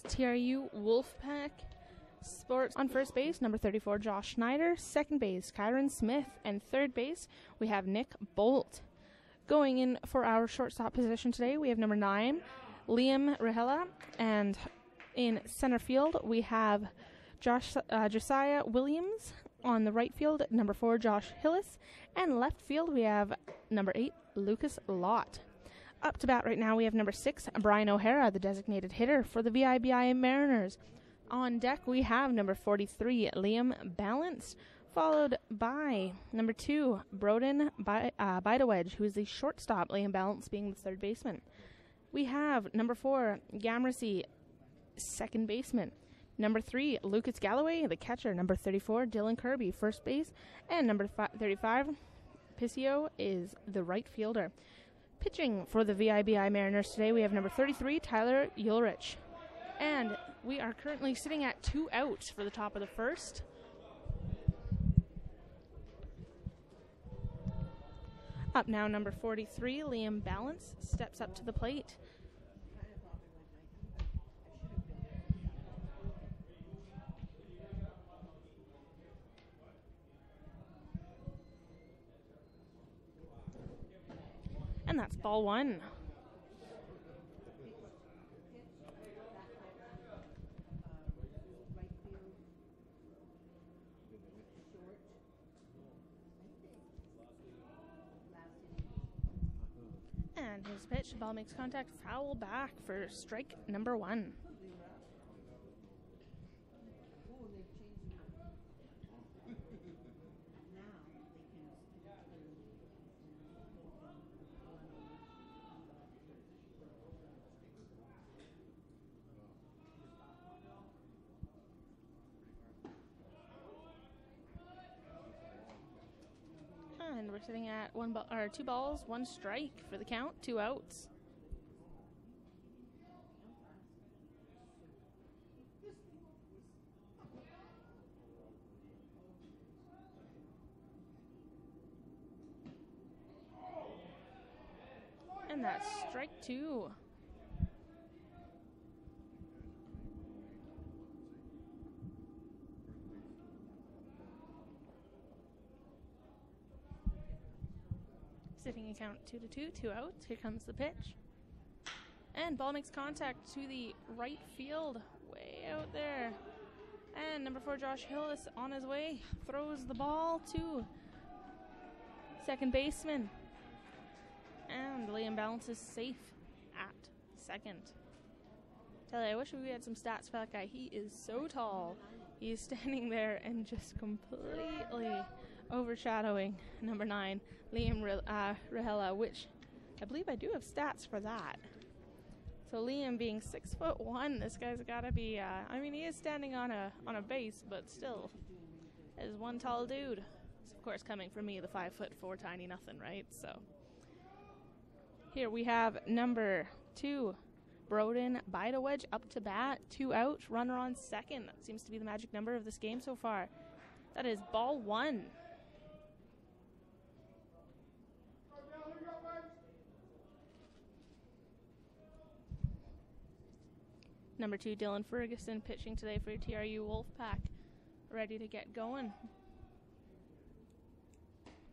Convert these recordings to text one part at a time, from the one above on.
TRU WolfPack Sports. On first base, number 34, Josh Schneider. Second base, Kyron Smith. And third base, we have Nick Bolt. Going in for our shortstop position today, we have number 9, Liam Rahela. And in center field, we have Josiah Williams. On the right field, number 4, Josh Hillis. And left field, we have number 8, Lucas Lott. Up to bat right now, we have number 6, Brian O'Hara, the designated hitter for the VIBI Mariners. On deck, we have number 43, Liam Balance, followed by number 2, Broden Bidawedge, who is the shortstop, Liam Balance being the third baseman. We have number 4, Gamressy, second baseman. Number 3, Lucas Galloway, the catcher. Number 34, Dylan Kirby, first base. And number 35, Piscio, is the right fielder. Pitching for the VIBI Mariners today, we have number 33, Tyler Ulrich. And we are currently sitting at 2 outs for the top of the first. Up now, number 43, Liam Balance, steps up to the plate. And that's ball 1. And his pitch, the ball makes contact, foul back for strike number 1. And we're sitting at 2 balls, 1 strike for the count, 2 outs. And that's strike 2. Sitting account 2-2, 2 outs. Here comes the pitch. And ball makes contact to the right field, way out there. And number 4, Josh Hillis, on his way, throws the ball to second baseman. And Liam Balance is safe at second. Tell you, I wish we had some stats for that guy. He is so tall. He's standing there and just completely overshadowing number 9, Liam Rahela, which I believe I do have stats for that. So Liam being 6'1", this guy's got to be. I mean, he is standing on a base, but still, is one tall dude. It's of course coming from me, the 5'4" tiny nothing, right? So here we have number 2, Broden Bidawedge, up to bat, 2 outs, runner on second. That seems to be the magic number of this game so far. That is ball 1. Number 2, Dylan Ferguson, pitching today for TRU WolfPack, ready to get going.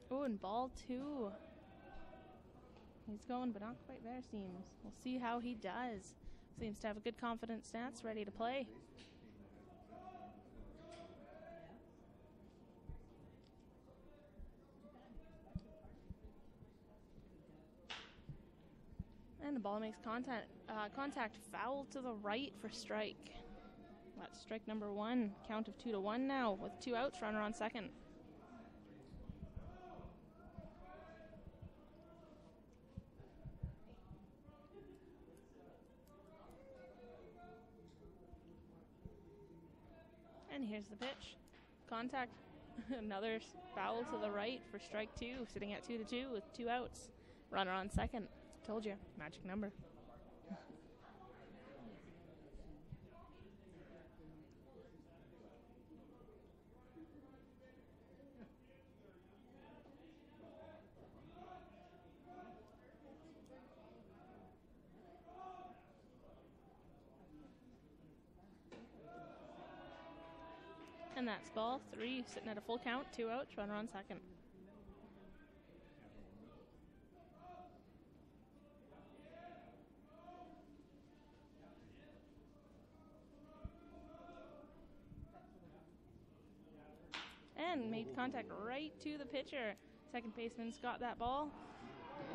Oh, and ball 2. He's going, but not quite there, seems. We'll see how he does. Seems to have a good confident stance, ready to play. And the ball makes contact foul to the right for strike. That's strike number 1. Count of 2-1 now with 2 outs, runner on second. And here's the pitch. Contact. Another foul to the right for strike 2, sitting at 2-2 with 2 outs. Runner on second. Told you, magic number. And that's ball 3, sitting at a full count, 2 outs, runner on second. And made contact right to the pitcher. Second baseman's got that ball.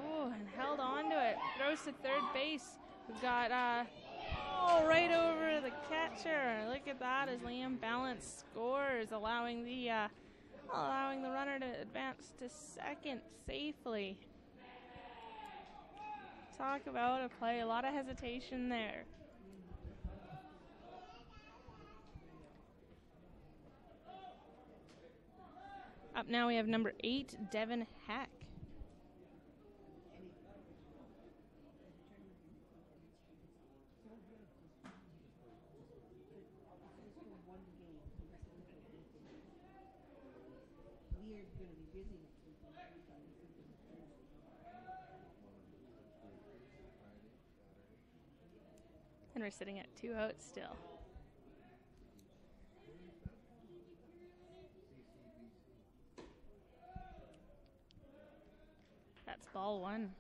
Oh, and held on to it. Throws to third base. We've got right over the catcher. Look at that as Liam Balance scores, allowing the runner to advance to second safely. Talk about a play. A lot of hesitation there. Up now we have number 8, Devin Heck. And we're sitting at 2 outs still. That's ball 1.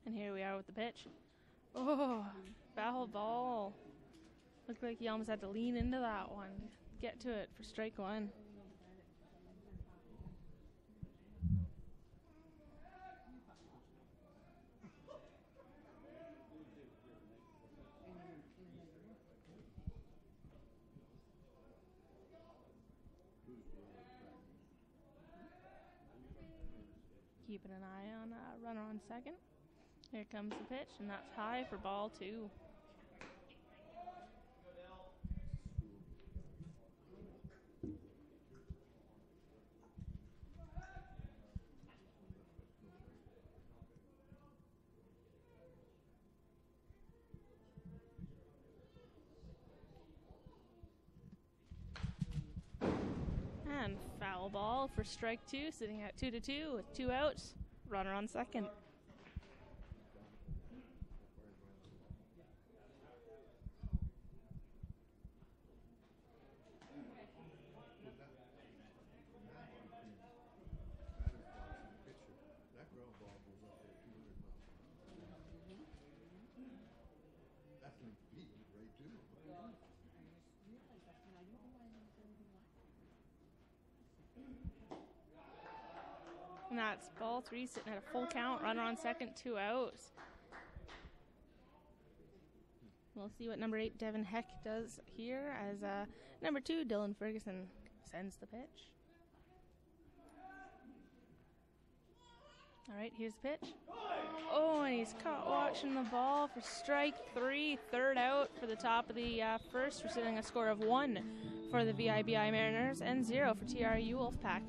And here we are with the pitch. Oh, foul ball. Looked like he almost had to lean into that one. Get to it for strike 1. Keeping an eye on a runner on second. Here comes the pitch, and that's high for ball 2. And foul ball for strike 2, sitting at 2-2 with 2 outs. Runner on second. And that's ball 3, sitting at a full count. Runner on second, 2 outs. We'll see what number 8, Devin Heck, does here as number 2, Dylan Ferguson, sends the pitch. All right, here's the pitch. Oh, and he's caught watching the ball for strike 3, 3rd out for the top of the first. We're sitting a score of 1 for the VIBI Mariners and 0 for TRU WolfPack.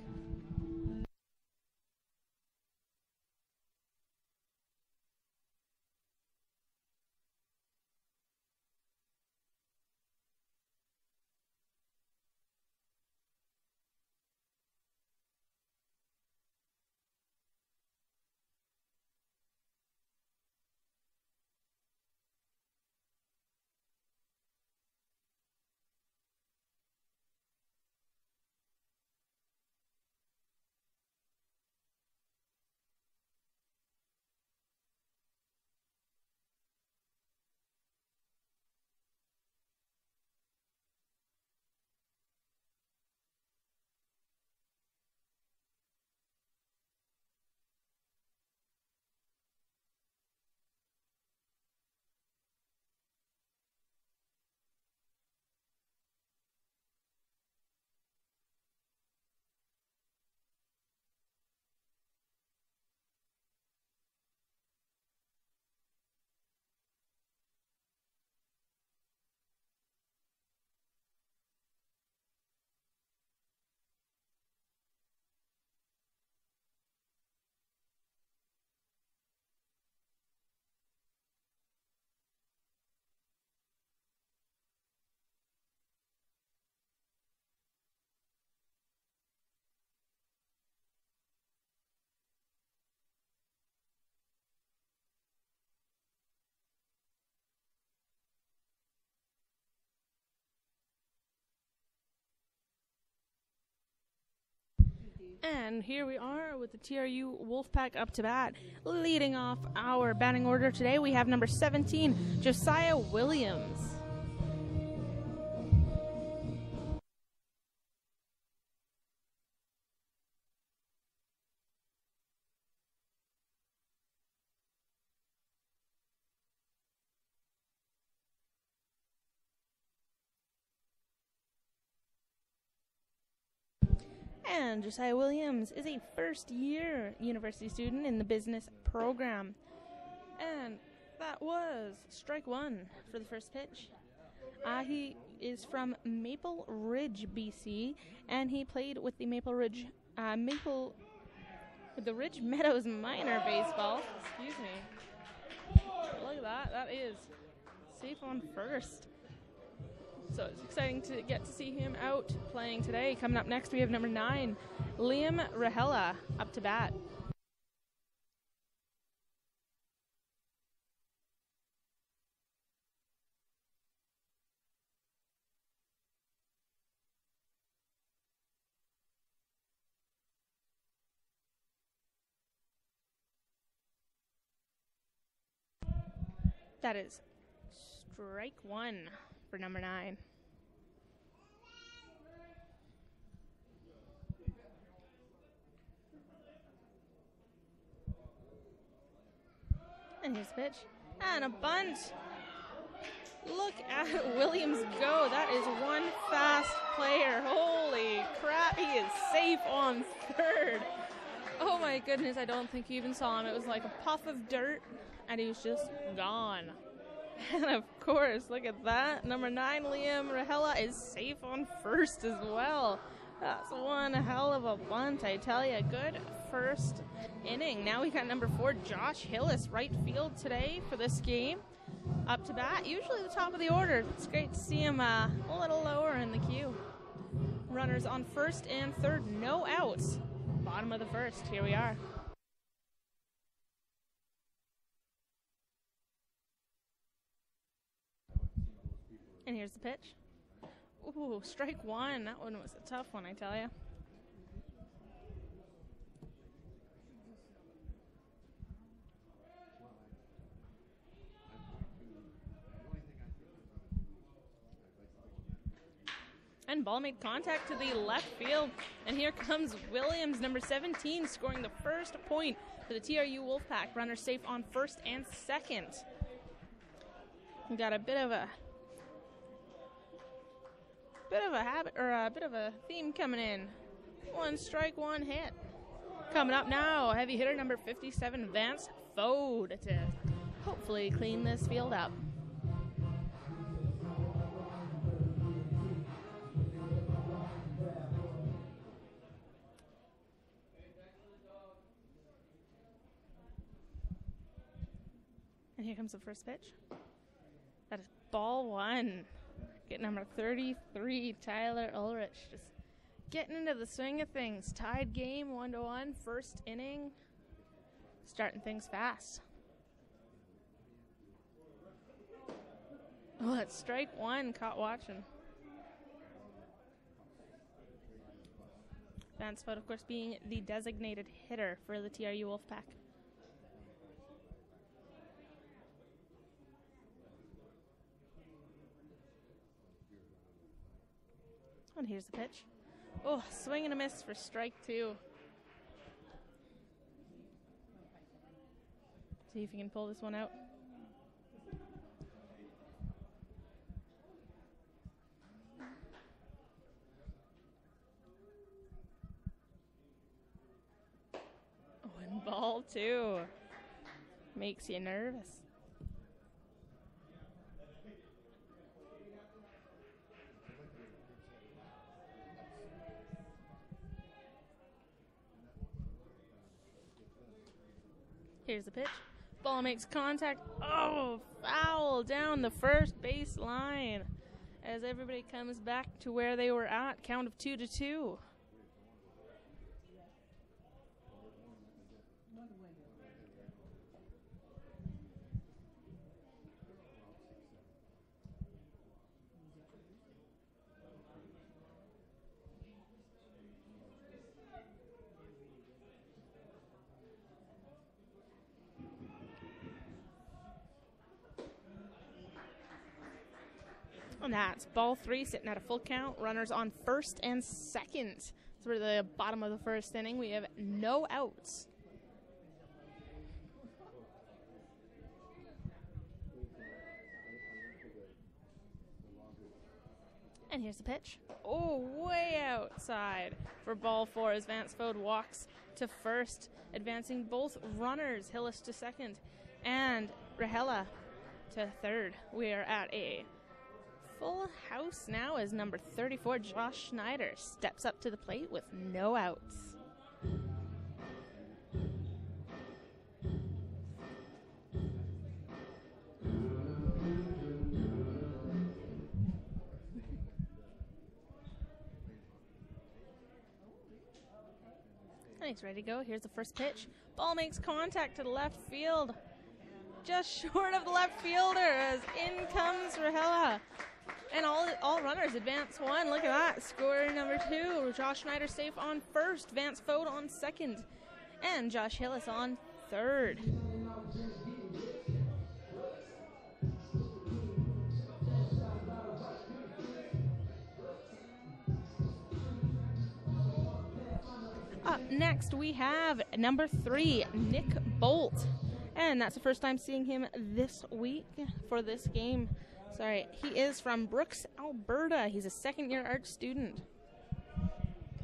And here we are with the TRU WolfPack up to bat. Leading off our batting order today, we have number 17, Josiah Williams. And Josiah Williams is a first-year university student in the business program. And that was strike one for the first pitch. He is from Maple Ridge, BC, and he played with the Ridge Meadows Minor Baseball. Excuse me. Look at that. That is safe on first. So it's exciting to get to see him out playing today. Coming up next, we have number 9, Liam Rahela, up to bat. That is strike one for number 9. And here's the pitch. And a bunt. Look at Williams go. That is one fast player. Holy crap. He is safe on third. Oh my goodness. I don't think you even saw him. It was like a puff of dirt and he was just gone. And of course, look at that. Number 9, Liam Rahela, is safe on first as well. That's one hell of a bunt, I tell you. Good first inning. Now we got number 4, Josh Hillis, right field today for this game. Up to bat, usually the top of the order. It's great to see him a little lower in the queue. Runners on first and third, no outs. Bottom of the first, here we are. And here's the pitch. Ooh, strike one. That one was a tough one, I tell you. And ball made contact to the left field. And here comes Williams, number 17, scoring the first point for the TRU WolfPack. Runner safe on first and second. We got a bit of a habit, or a bit of a theme coming in. One strike, one hit. Coming up now, heavy hitter number 57, Vance Fode, to hopefully clean this field up. And here comes the first pitch. That is ball one. Get number 33, Tyler Ulrich, just getting into the swing of things. Tied game, 1-1, first inning. Starting things fast. Oh, that's strike one, caught watching. Vance Fode, of course, being the designated hitter for the TRU WolfPack. And here's the pitch. Oh, swing and a miss for strike two. See if you can pull this one out. Oh, and ball two. Makes you nervous. Here's the pitch. Ball makes contact. Oh, foul down the first base line as everybody comes back to where they were at. Count of 2-2. And that's ball 3, sitting at a full count. Runners on first and second. Through the bottom of the first inning, we have no outs. And here's the pitch. Oh, way outside for ball 4 as Vance Fode walks to first, advancing both runners, Hillis to second and Rahela to third. We are at a full house now as number 34, Josh Schneider, steps up to the plate with no outs. And he's ready to go. Here's the first pitch. Ball makes contact to the left field. Just short of the left fielder as in comes Rahela. And all runners advance 1. Look at that. Score number 2. Josh Schneider safe on first. Vance Fode on second. And Josh Hillis on third. Up next, we have number 3, Nick Bolt. And that's the first time seeing him this week for this game. Sorry, he is from Brooks, Alberta. He's a second-year art student.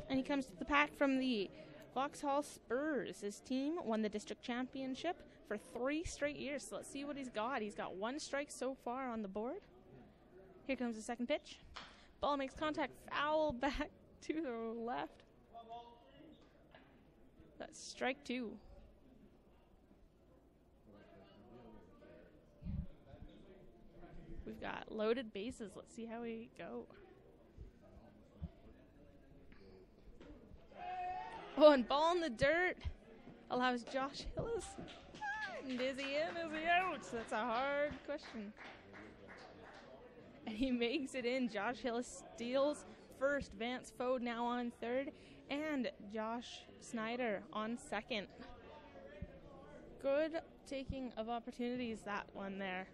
And he comes to the pack from the Vauxhall Spurs. His team won the district championship for 3 straight years. So let's see what he's got. He's got 1 strike so far on the board. Here comes the second pitch. Ball makes contact, foul back to the left. That's strike 2. We've got loaded bases. Let's see how we go. Oh, and ball in the dirt allows Josh Hillis. And is he in? Is he out? That's a hard question. And he makes it in. Josh Hillis steals first. Vance Fode now on third. And Josh Schneider on second. Good taking of opportunities, that one there.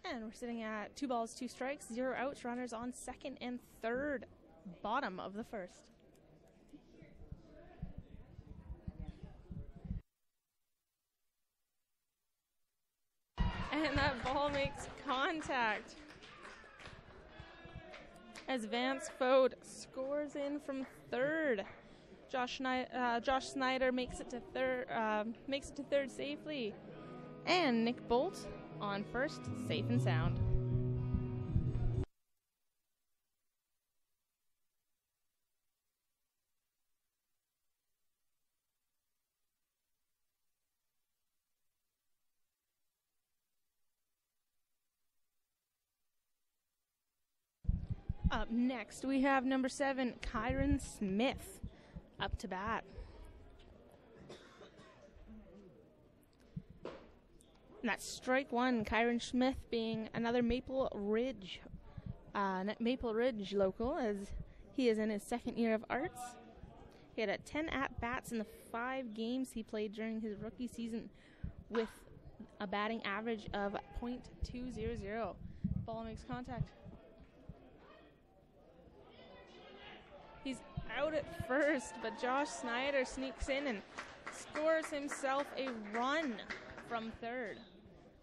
And we're sitting at 2 balls, 2 strikes, 0 outs, runners on second and third, bottom of the first. And that ball makes contact as Vance Fode scores in from third. Josh Schneider makes it to third safely, and Nick Bolt on first, safe and sound. Up next, we have number 7, Kyron Smith, up to bat. And that's strike 1, Kyron Smith being another Maple Ridge local, as he is in his second year of arts. He had 10 at-bats in the 5 games he played during his rookie season with a batting average of .200. Ball makes contact. He's out at first, but Josh Schneider sneaks in and scores himself a run from third.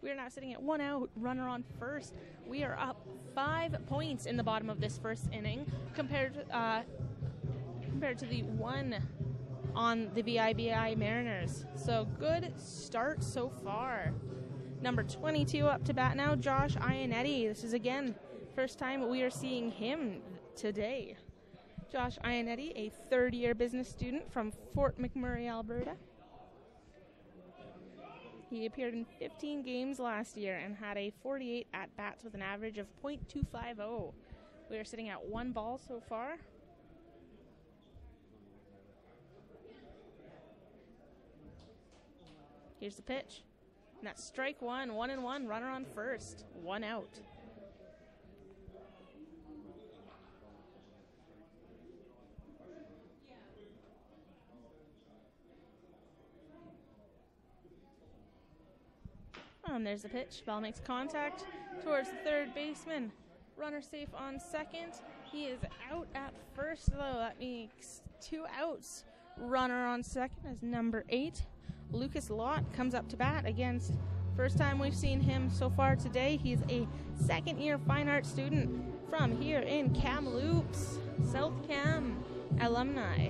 We are now sitting at 1 out, runner on first. We are up 5 points in the bottom of this first inning compared to the 1 on the VIBI Mariners. So good start so far. Number 22 up to bat now, Josh Ionetti. This is again first time we are seeing him today. Josh Ionetti, a third-year business student from Fort McMurray, Alberta. He appeared in 15 games last year and had a 48 at-bats with an average of .250. We are sitting at 1 ball so far. Here's the pitch. And that's strike 1, 1-1, runner on first, 1 out. There's the pitch. Ball makes contact towards the third baseman. Runner safe on second. He is out at first, though. That makes 2 outs. Runner on second is number 8. Lucas Lott comes up to bat against. First time we've seen him so far today. He's a second-year fine arts student from here in Kamloops, South Cam alumni.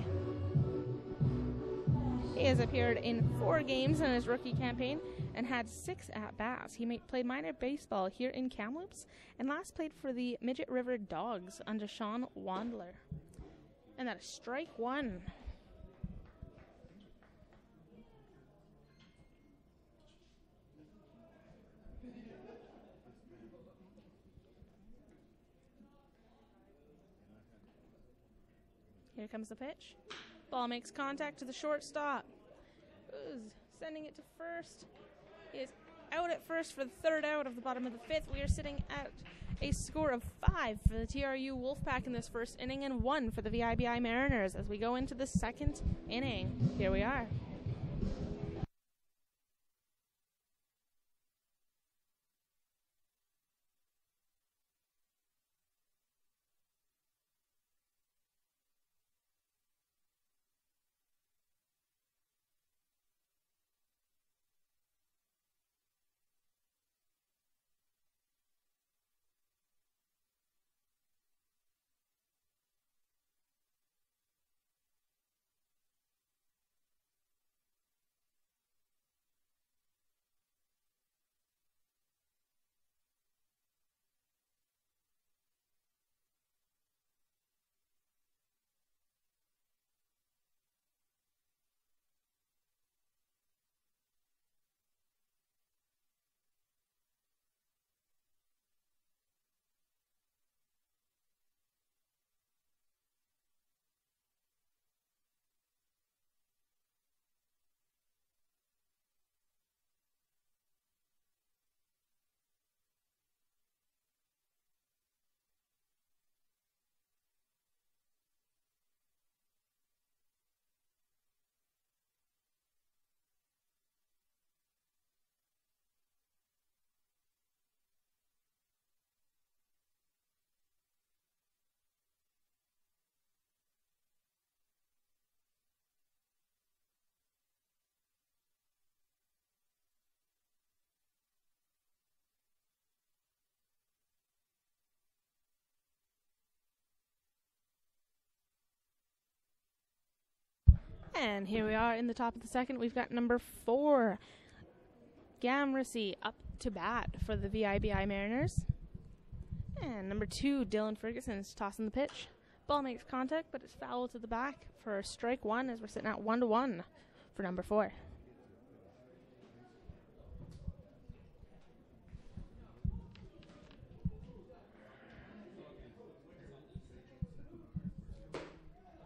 He has appeared in 4 games in his rookie campaign and had 6 at-bats. He played minor baseball here in Kamloops and last played for the Midget River Dogs under Sean Wandler. And that is strike 1. Here comes the pitch. Ball makes contact to the shortstop. Who's sending it to first? He is out at first for the 3rd out of the bottom of the 5th. We are sitting at a score of 5 for the TRU WolfPack in this first inning and 1 for the VIBI Mariners as we go into the 2nd inning. Here we are. And here we are in the top of the 2nd. We've got number 4, Gamressy, up to bat for the VIBI Mariners. And number 2, Dylan Ferguson's tossing the pitch. Ball makes contact, but it's foul to the back for strike 1 as we're sitting at 1-1 for number 4.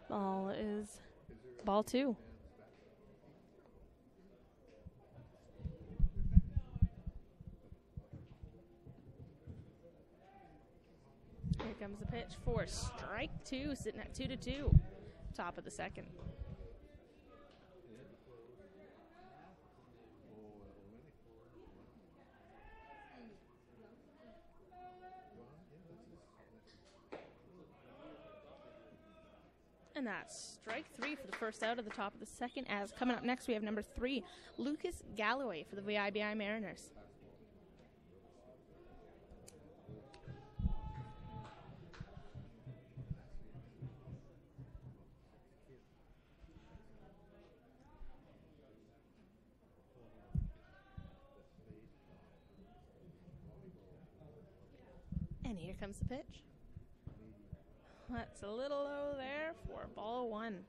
Ball is ball 2. Here comes the pitch for strike 2, sitting at 2-2, top of the 2nd. And that's strike 3 for the first out of the top of the 2nd. As coming up next, we have number 3, Lucas Galloway for the VIBI Mariners. And here comes the pitch. That's a little low there for ball 1.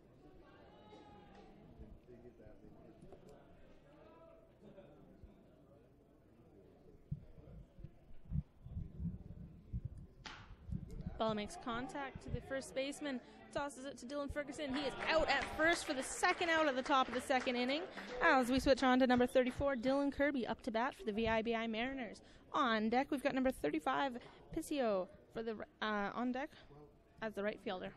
Ball makes contact to the first baseman, tosses it to Dylan Ferguson. He is out at first for the 2nd out of the top of the 2nd inning. As we switch on to number 34, Dylan Kirby, up to bat for the VIBI Mariners. On deck, we've got number 35, Piscio, for the on deck as the right fielder.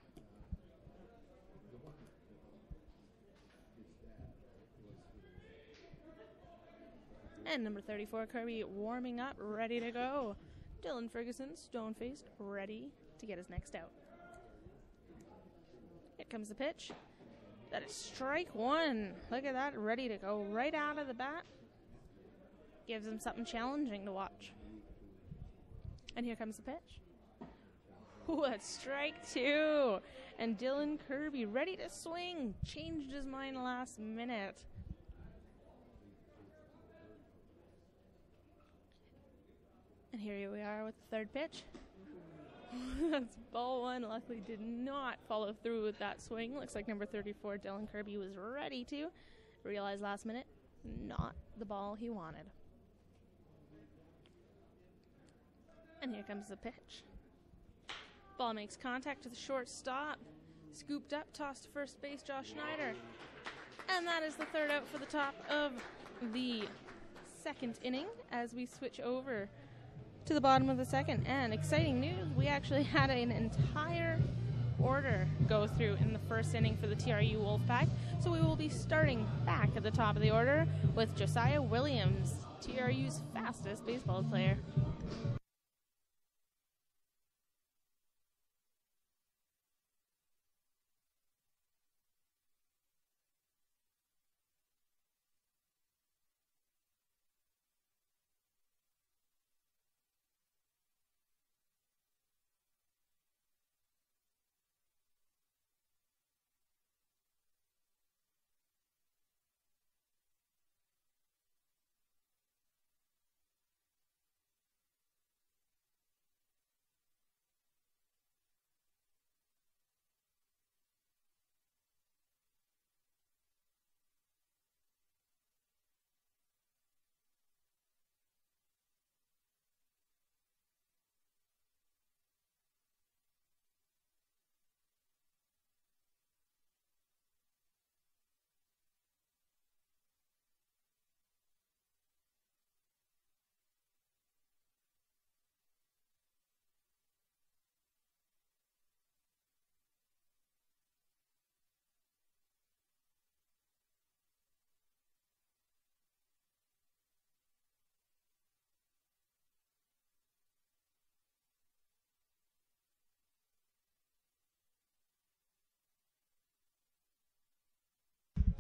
And number 34, Kirby, warming up, ready to go. Dylan Ferguson, stone-faced, ready to get his next out. Here comes the pitch. That is strike one. Look at that, ready to go right out of the bat. Gives him something challenging to watch. And here comes the pitch. Ooh, that's strike two. And Dylan Kirby ready to swing. Changed his mind last minute. And here we are with the third pitch. That's ball one. Luckily did not follow through with that swing. Looks like number 34, Dylan Kirby, was ready to. Realized last minute, not the ball he wanted. And here comes the pitch. Ball makes contact to the shortstop. Scooped up, tossed to first base, Josh Schneider. And that is the third out for the top of the second inning as we switch over to the bottom of the second. And exciting news, we actually had an entire order go through in the first inning for the TRU WolfPack. So we will be starting back at the top of the order with Josiah Williams, TRU's fastest baseball player.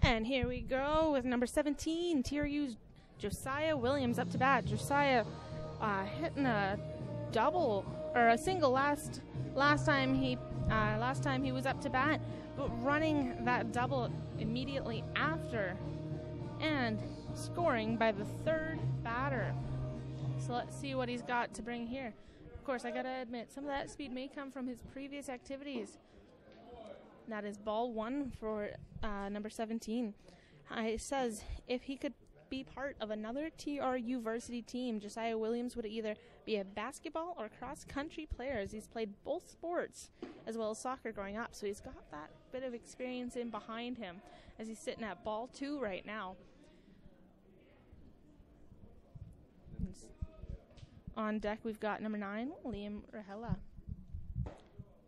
And here we go with number 17, TRU's Josiah Williams up to bat. Josiah hitting a double or a single last time he was up to bat, but running that double immediately after and scoring by the third batter. So let's see what he's got to bring here. Of course, I gotta admit, some of that speed may come from his previous activities. That is ball one for number 17. It says if he could be part of another TRU varsity team, Josiah Williams would either be a basketball or cross-country player, as he's played both sports as well as soccer growing up. So he's got that bit of experience in behind him as he's sitting at ball two right now. On deck, we've got number 9, Liam Rahela.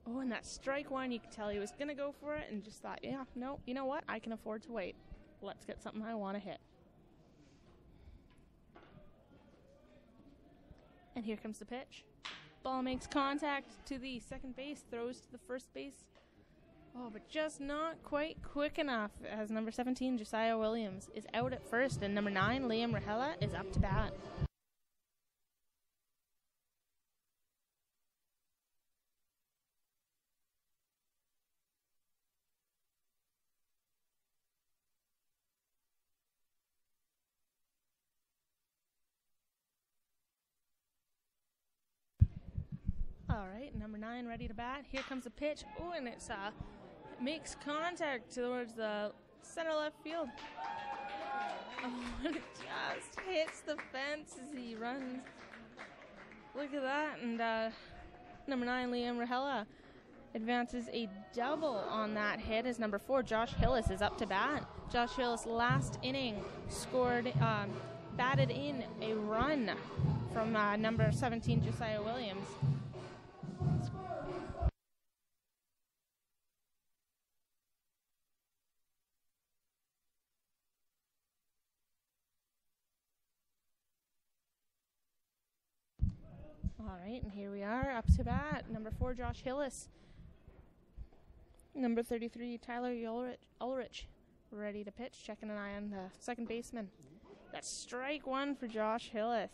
Oh, and that strike one, you could tell he was going to go for it and just thought, yeah, no, you know what? I can afford to wait. Let's get something I want to hit. And here comes the pitch. Ball makes contact to the second base, throws to the first base. Oh, but just not quite quick enough as number 17, Josiah Williams, is out at first, and number 9, Liam Rahela, is up to bat. All right, number 9 ready to bat. Here comes the pitch. Oh, and it makes contact towards the center left field. Oh, and it just hits the fence as he runs. Look at that. And number 9, Liam Rahela, advances a double on that hit as number 4, Josh Hillis, is up to bat. Josh Hillis last inning batted in a run from number 17, Josiah Williams. All right, and here we are, up to bat. Number 4, Josh Hillis. Number 33, Tyler Ulrich, ready to pitch, checking an eye on the second baseman. That's strike one for Josh Hillis.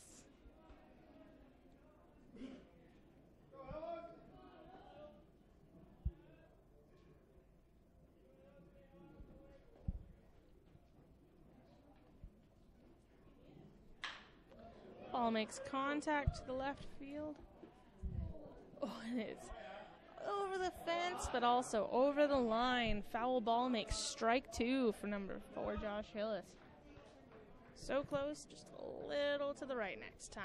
Ball makes contact to the left field. Oh, and it's over the fence, but also over the line. Foul ball makes strike two for number 4, Josh Hillis. So close, just a little to the right next time.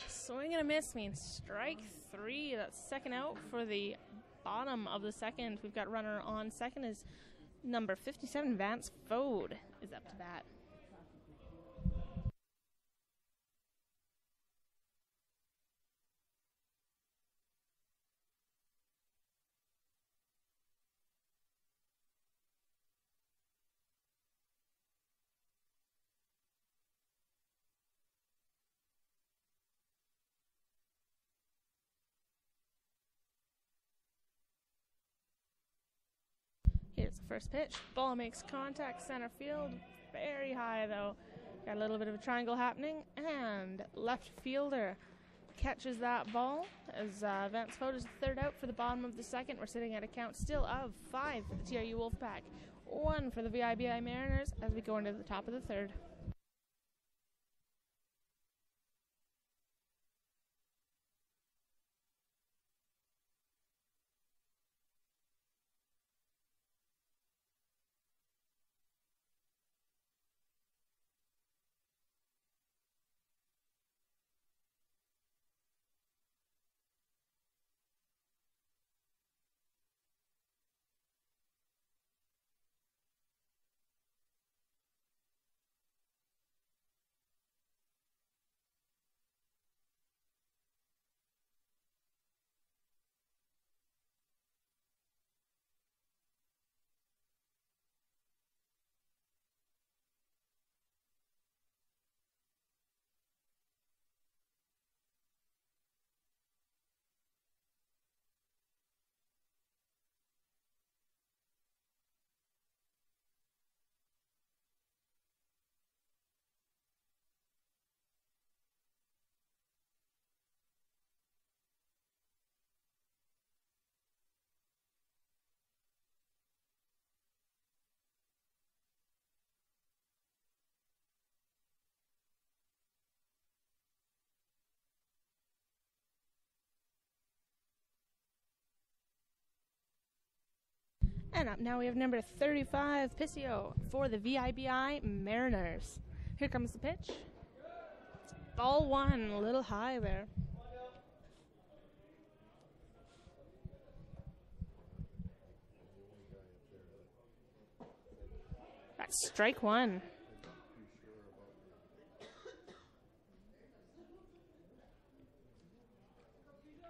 Swing and a miss means strike three. That's second out for the bottom of the second. We've got runner on second is number 57, Vance Fode, is up to bat. Here's the first pitch. Ball makes contact center field. Very high, though. Got a little bit of a triangle happening. And left fielder catches that ball as Vance Fode is the third out for the bottom of the second. We're sitting at a count still of 5 for the TRU WolfPack. 1 for the VIBI Mariners as we go into the top of the third. And up now we have number 35, Piscio, for the VIBI Mariners. Here comes the pitch. Ball one, a little high there. That's strike one.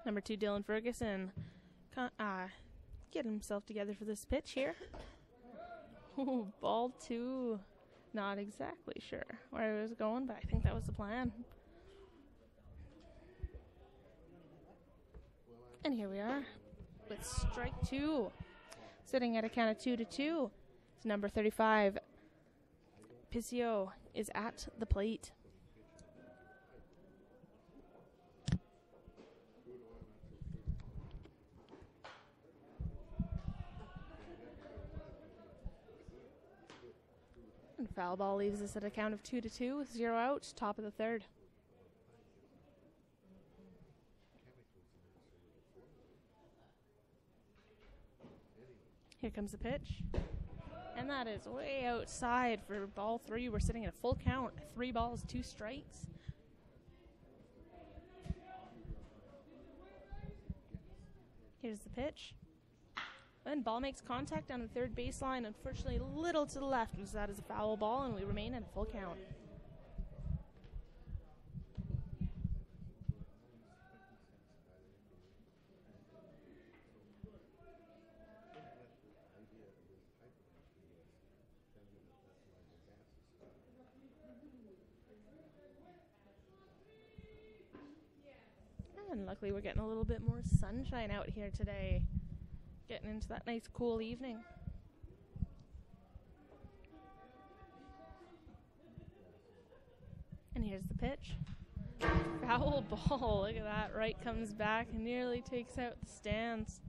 Number 2, Dylan Ferguson. Get himself together for this pitch here. Ooh, ball 2. Not exactly sure where he was going, but I think that was the plan. And here we are with strike 2. Sitting at a count of 2-2. It's number 35. Piscio is at the plate. And foul ball leaves us at a count of 2-2 with 0 out, top of the third. Here comes the pitch. And that is way outside for ball 3. We're sitting at a full count, 3 balls, 2 strikes. Here's the pitch. And ball makes contact on the third baseline. Unfortunately, a little to the left, as that is a foul ball, and we remain at a full count. And luckily, we're getting a little bit more sunshine out here today. Getting into that nice cool evening. And here's the pitch. Foul ball. Look at that. Right comes back and nearly takes out the stands.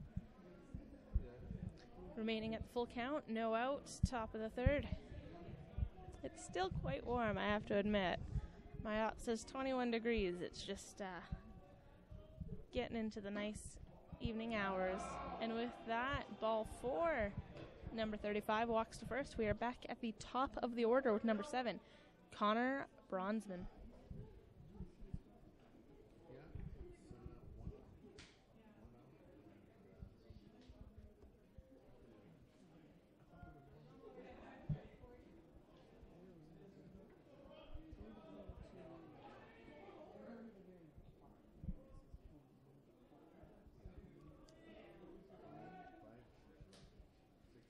Remaining at the full count. No outs. Top of the third. It's still quite warm, I have to admit. My app says 21 degrees. It's just getting into the nice evening hours. And with that, ball 4. Number 35 walks to first. We are back at the top of the order with number 7, Connor Bronzman.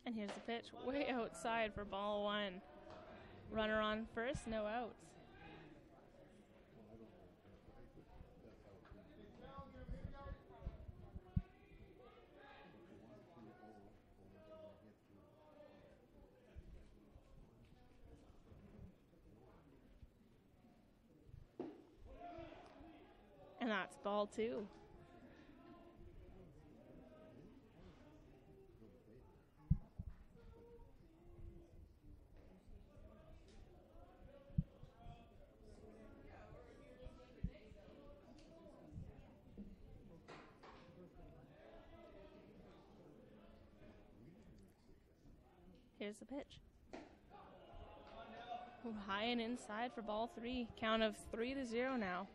And here's the pitch, way outside for ball 1. Runner on first, no outs. And that's ball 2. Here's the pitch. High and inside for ball 3. Count of 3-0 now.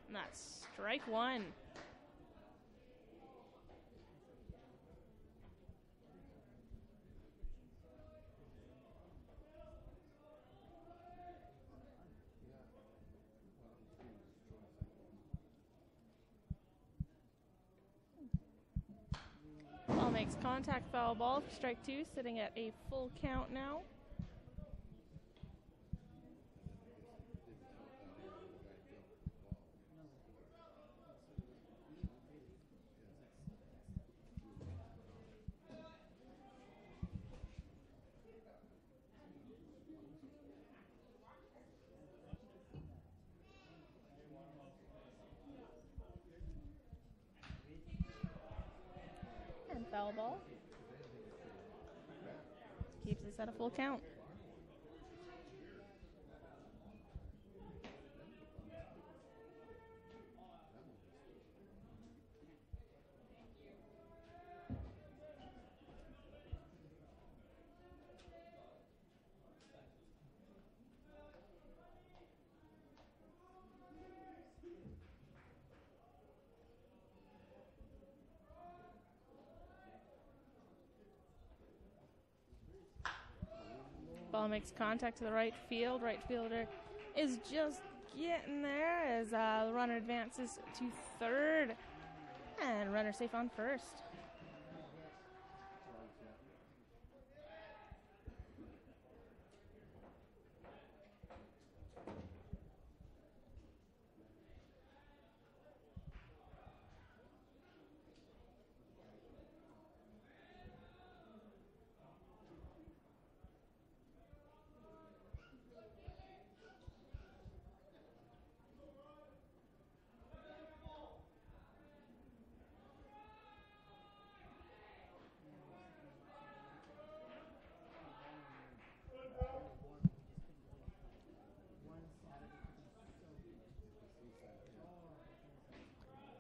And that's strike 1. Ball makes contact, foul ball for strike 2, sitting at a full count now. Foul ball. Keeps us at a full count. Ball makes contact to the right field. Right fielder is just getting there as the runner advances to third. And runner safe on first.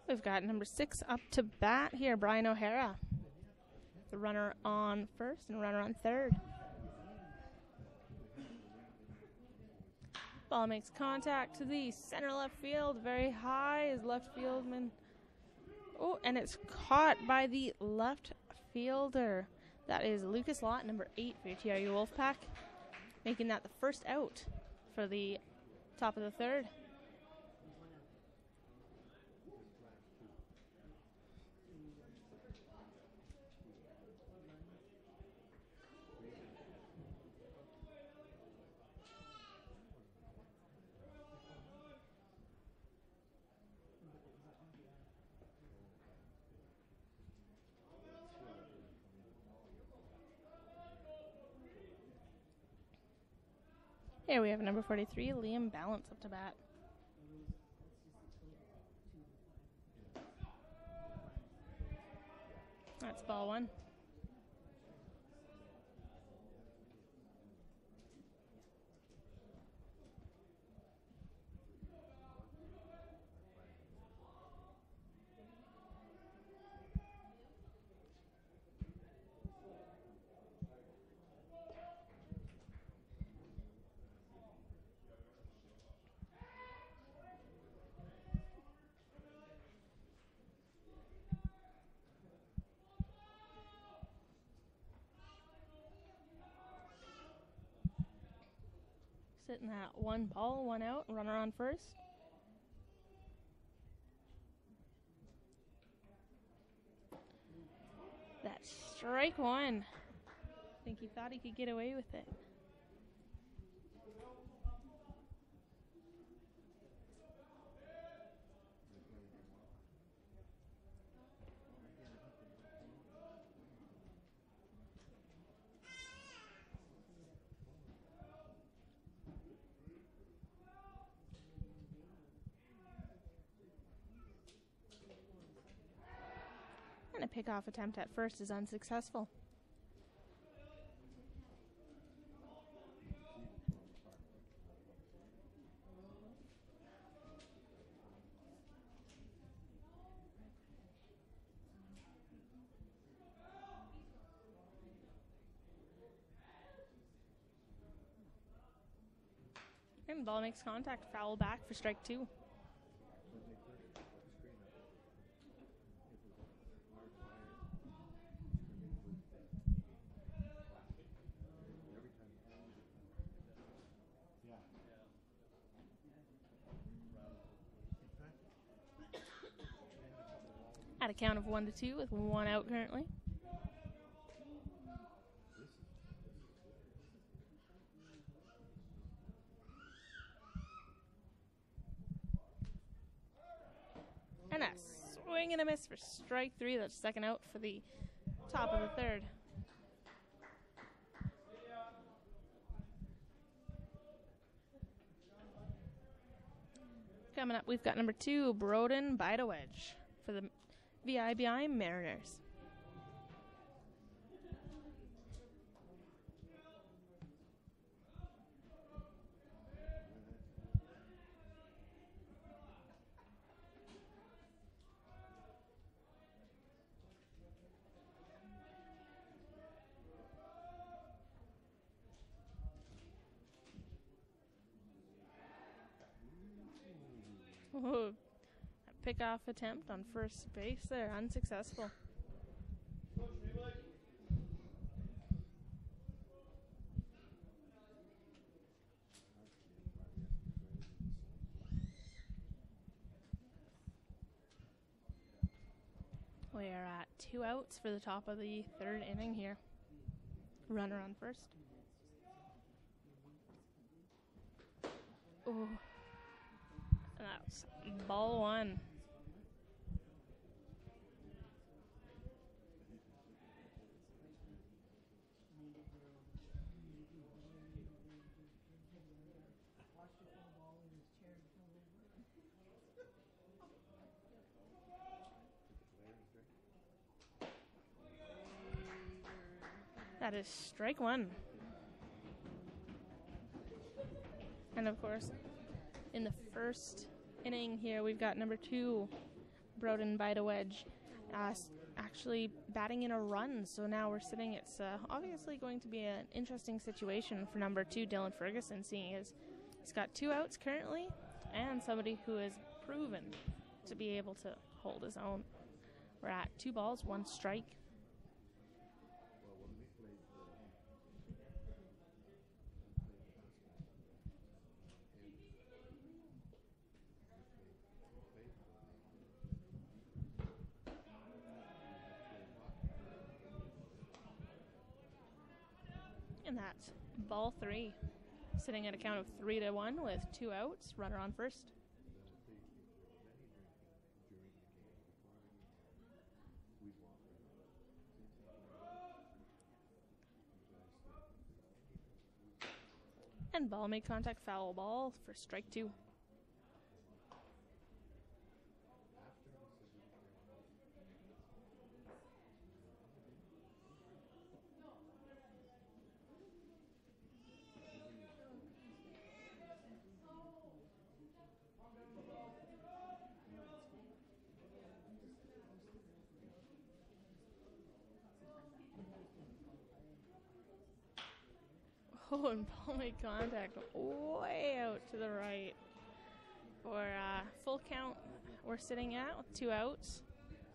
We've got number 6 up to bat here, Brian O'Hara. with a runner on first and a runner on third. Ball makes contact to the center left field. Very high is left fieldman. Oh, and it's caught by the left fielder. That is Lucas Lott, number 8 for your TRU WolfPack, making that the first out for the top of the third. Here we have number 43, Liam Balance, up to bat. That's ball one. Sitting at 1 ball, 1 out, runner on first. That's strike one. I think he thought he could get away with it. And a pickoff attempt at first is unsuccessful. And the ball makes contact, foul back for strike two. At a count of 1-2 with 1 out currently. And a swing and a miss for strike three. That's second out for the top of the third. Coming up, we've got number 2, Broden by the wedge for the VIBI Mariners. Oh, a pickoff attempt on first base there, unsuccessful. We are at 2 outs for the top of the third inning here. Runner on first. Oh. And that's ball one. That is strike one. And of course, in the first inning here, we've got number 2, Broden by the wedge. actually batting in a run. So now we're sitting. It's obviously going to be an interesting situation for number 2, Dylan Ferguson, seeing as he's got 2 outs currently and somebody who has proven to be able to hold his own. We're at 2 balls, 1 strike. And that's ball 3. Sitting at a count of 3-1 with 2 outs. Runner on first. And ball made contact, foul ball for strike 2. Oh, and ball made contact way out to the right. For full count, we're sitting at with 2 outs.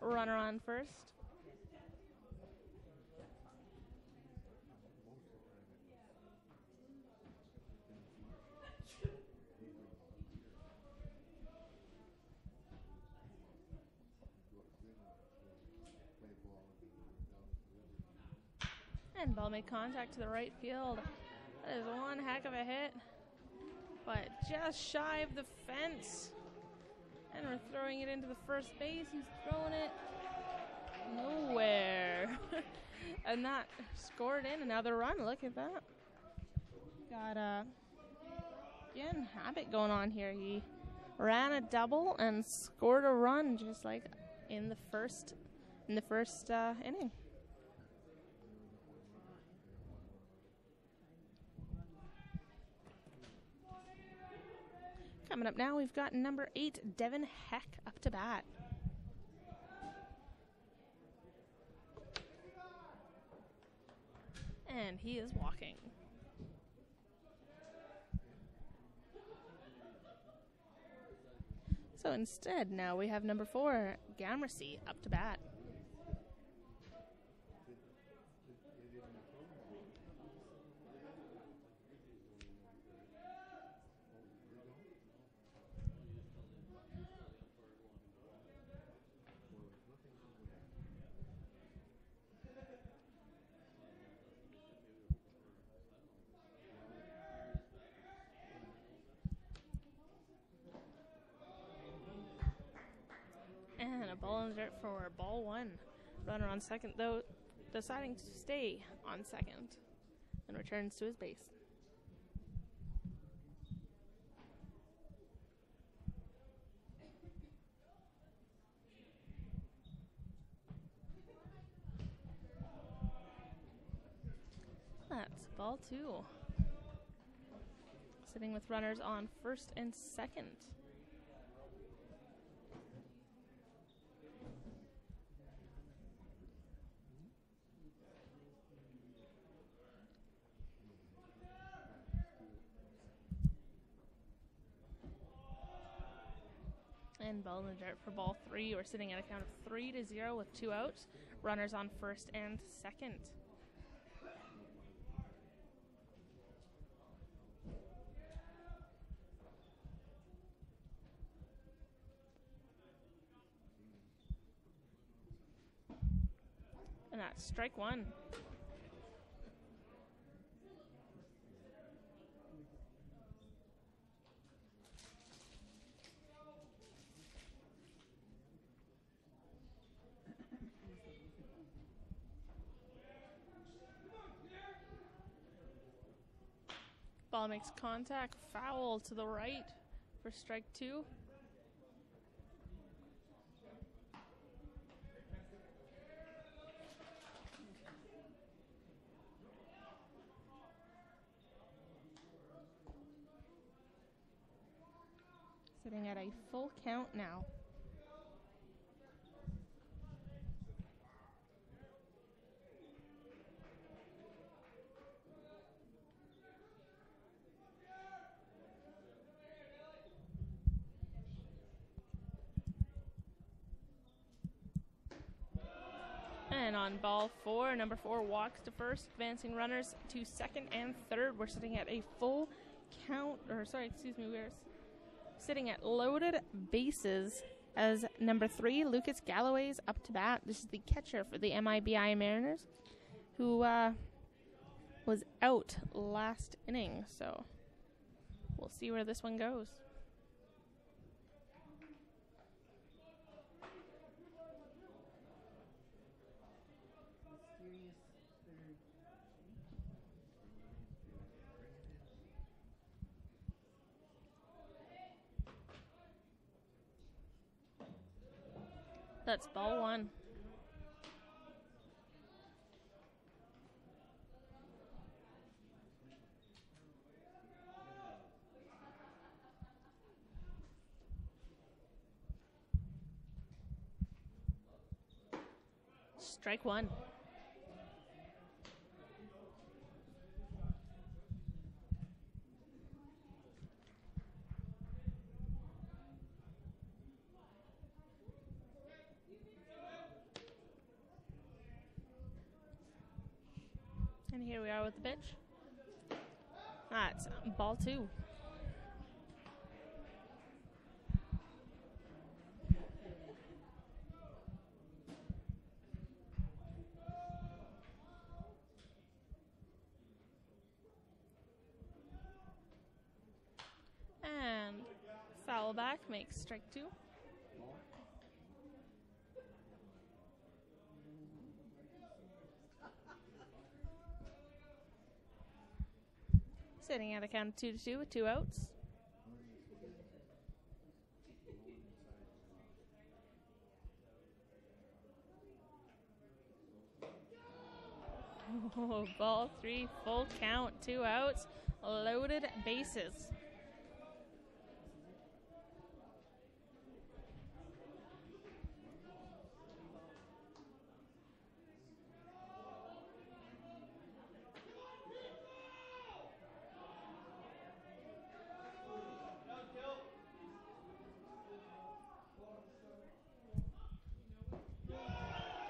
Runner on first. And ball made contact to the right field. That is one heck of a hit, but just shy of the fence. And we're throwing it into the first base. He's throwing it nowhere. And that scored in another run. Look at that. Got again, habit going on here. He ran a double and scored a run just like in the first inning. Coming up now, we've got number 8, Devin Heck, up to bat. And he is walking. So instead, now we have number 4, Gammercy, up to bat. And a ball in the dirt for ball 1. Runner on second, though, deciding to stay on second and returns to his base. That's ball 2. Sitting with runners on first and second. And ball in the dirt for ball 3. We're sitting at a count of 3-0 with 2 outs. Runners on first and second. And that's strike 1. Ball makes contact, foul to the right for strike 2. Sitting at a full count now. And on ball 4, number 4 walks to first, advancing runners to second and third. We're sitting at a full count, we're sitting at loaded bases as number 3, Lucas Galloway's up to bat. This is the catcher for the MIBI Mariners, who was out last inning, so we'll see where this one goes. That's ball 1. Strike 1. And here we are with the pitch. That's ball 2. And foul back makes strike 2. Sitting at a count of 2-2 with 2 outs. Oh, ball 3, full count, 2 outs, loaded bases.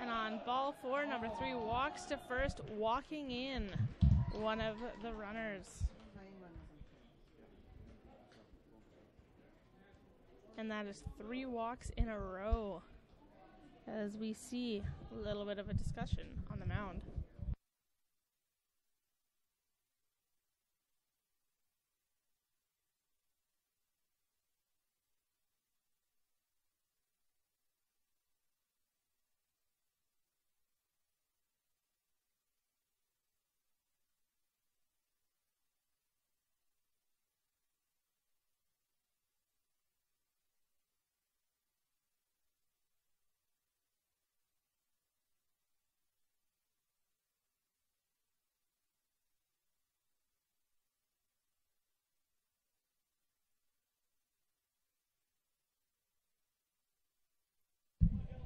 And on ball 4, number 3 walks to first, walking in one of the runners. And that is 3 walks in a row, as we see a little bit of a discussion on the mound.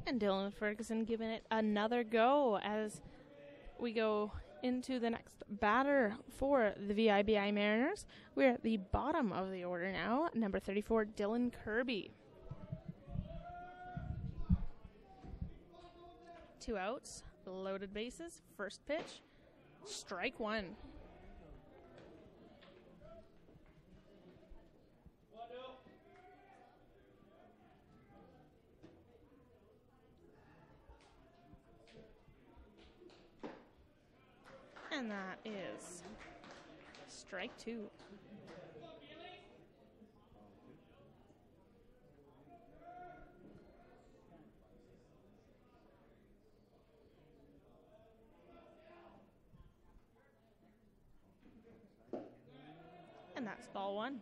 And Dylan Ferguson giving it another go as we go into the next batter for the VIBI Mariners. We're at the bottom of the order now. Number 34, Dylan Kirby. 2 outs, loaded bases, first pitch, strike 1. And that is strike 2. And that's ball 1.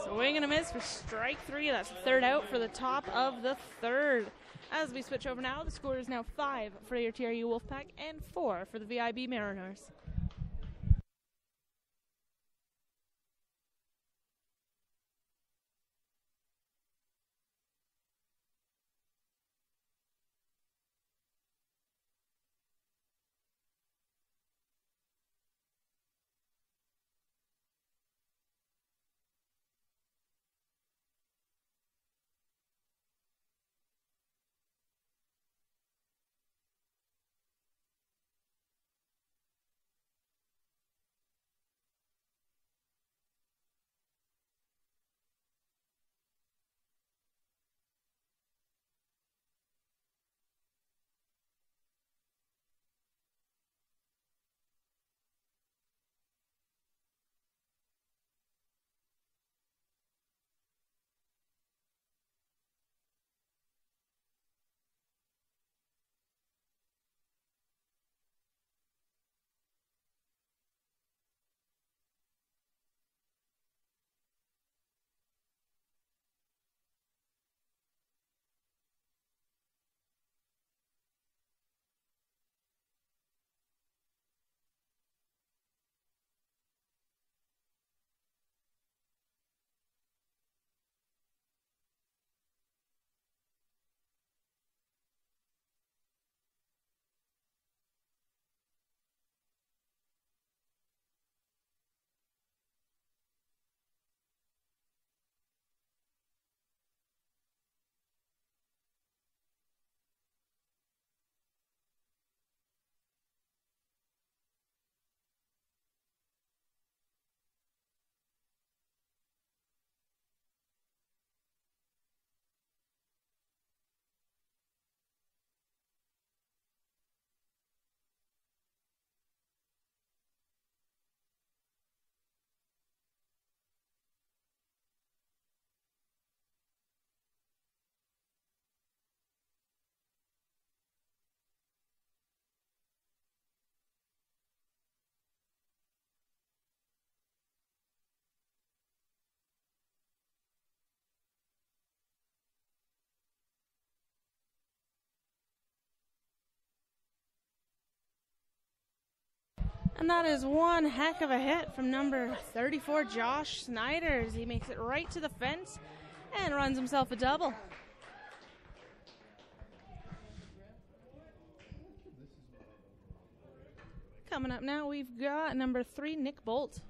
Swing and a miss for strike 3. That's the third out for the top of the third. As we switch over now, the score is now 5 for your TRU WolfPack and 4 for the VIB Mariners. And that is one heck of a hit from number 34, Josh Snyder. He makes it right to the fence and runs himself a double. Coming up now, we've got number 3, Nick Bolt.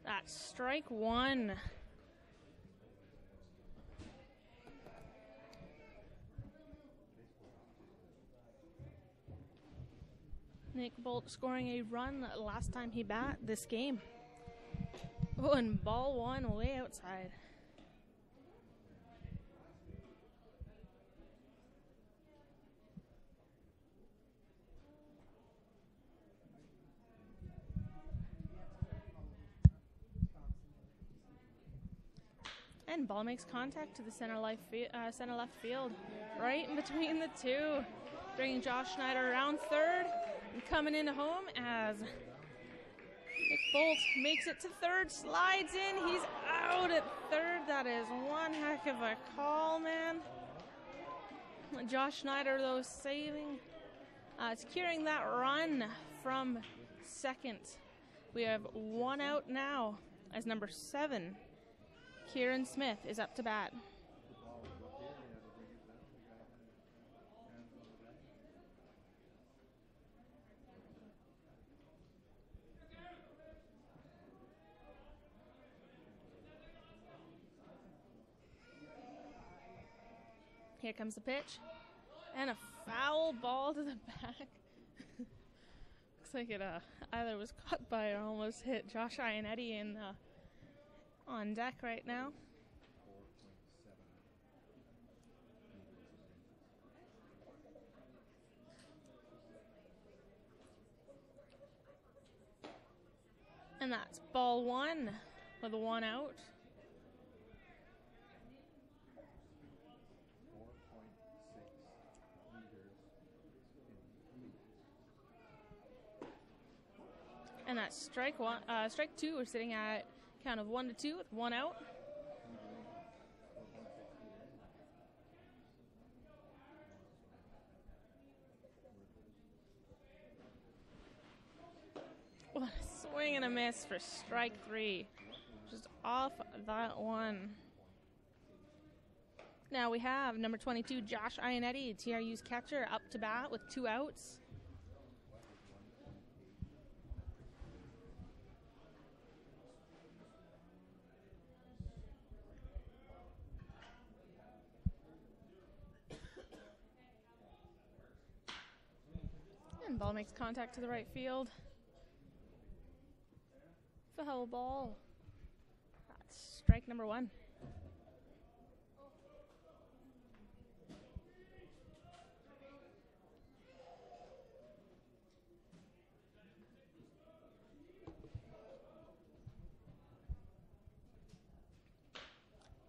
That's strike one. Nick Bolt scoring a run last time he bat this game. Oh, and ball one way outside. And ball makes contact to the center left field, right in between the two, bringing Josh Schneider around third and coming into home as Nick Bolt makes it to third, slides in, he's out at third. That is one heck of a call, man. Josh Schneider, though, securing that run from second. We have one out now as number 7, Kieran Smith, is up to bat. Here comes the pitch. And a foul ball to the back. Looks like it either was caught by or almost hit Josh Ionetti on deck right now. And that's ball one with a 1 out. And that's strike two. We're sitting at count of 1-2 with 1 out. What a swing and a miss for strike 3. Just off that one. Now we have number 22, Josh Ionetti, TRU's catcher, up to bat with 2 outs. And ball makes contact to the right field. Foul ball. That's strike number 1.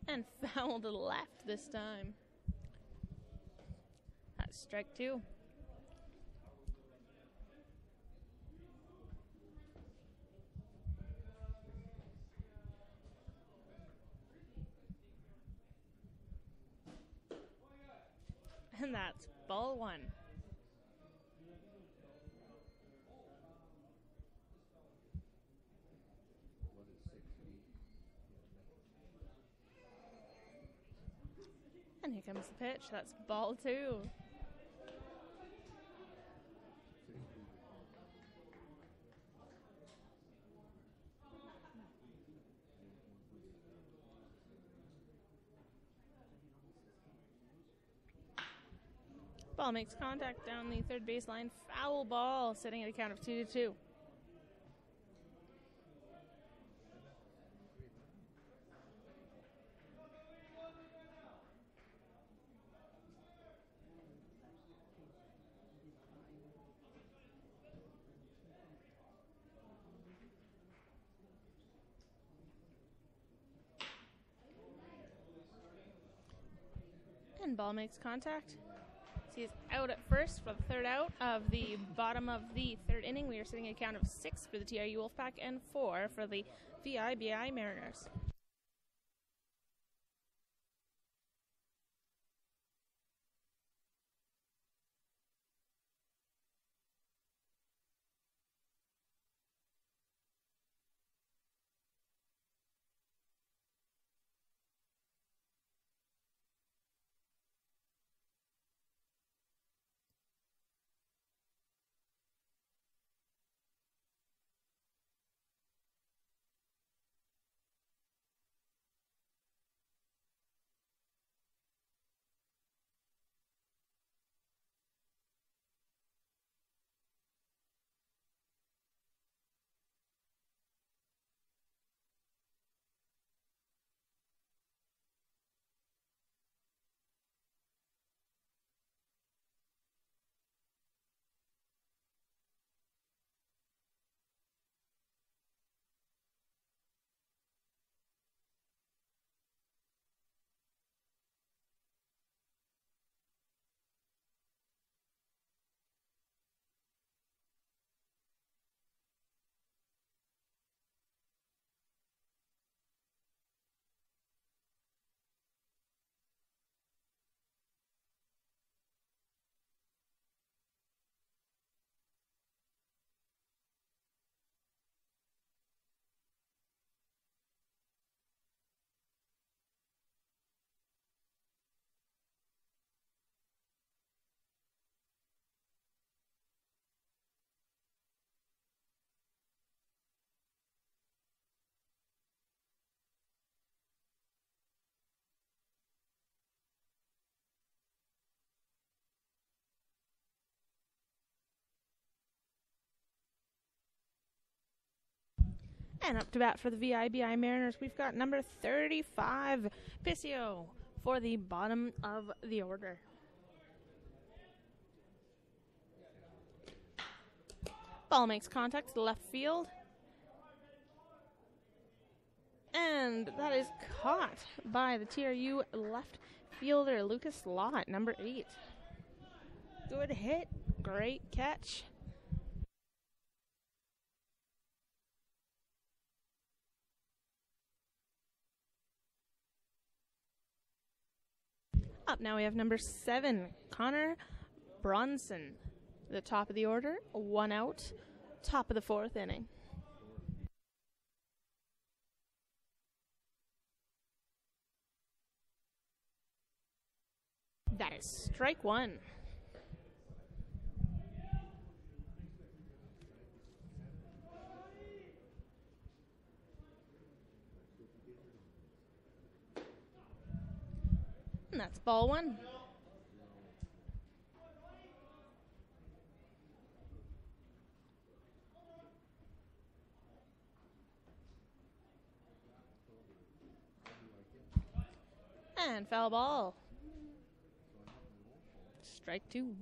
And foul to the left this time. That's strike 2. And that's ball 1. And here comes the pitch. That's ball 2. Ball makes contact down the third baseline. Foul ball, sitting at a count of 2-2. And ball makes contact. He's out at first for the third out of the bottom of the third inning. We are sitting at a count of 6 for the TRU WolfPack and 4 for the VIBI Mariners. And up to bat for the VIBI Mariners, we've got number 35, Piscio, for the bottom of the order. Ball makes contact to the left field. And that is caught by the TRU left fielder, Lucas Lott, number 8. Good hit, great catch. Up now we have number 7, Connor Bronson. The top of the order, 1 out, top of the 4th inning. That is strike 1. And that's ball 1. And foul ball. Strike 2.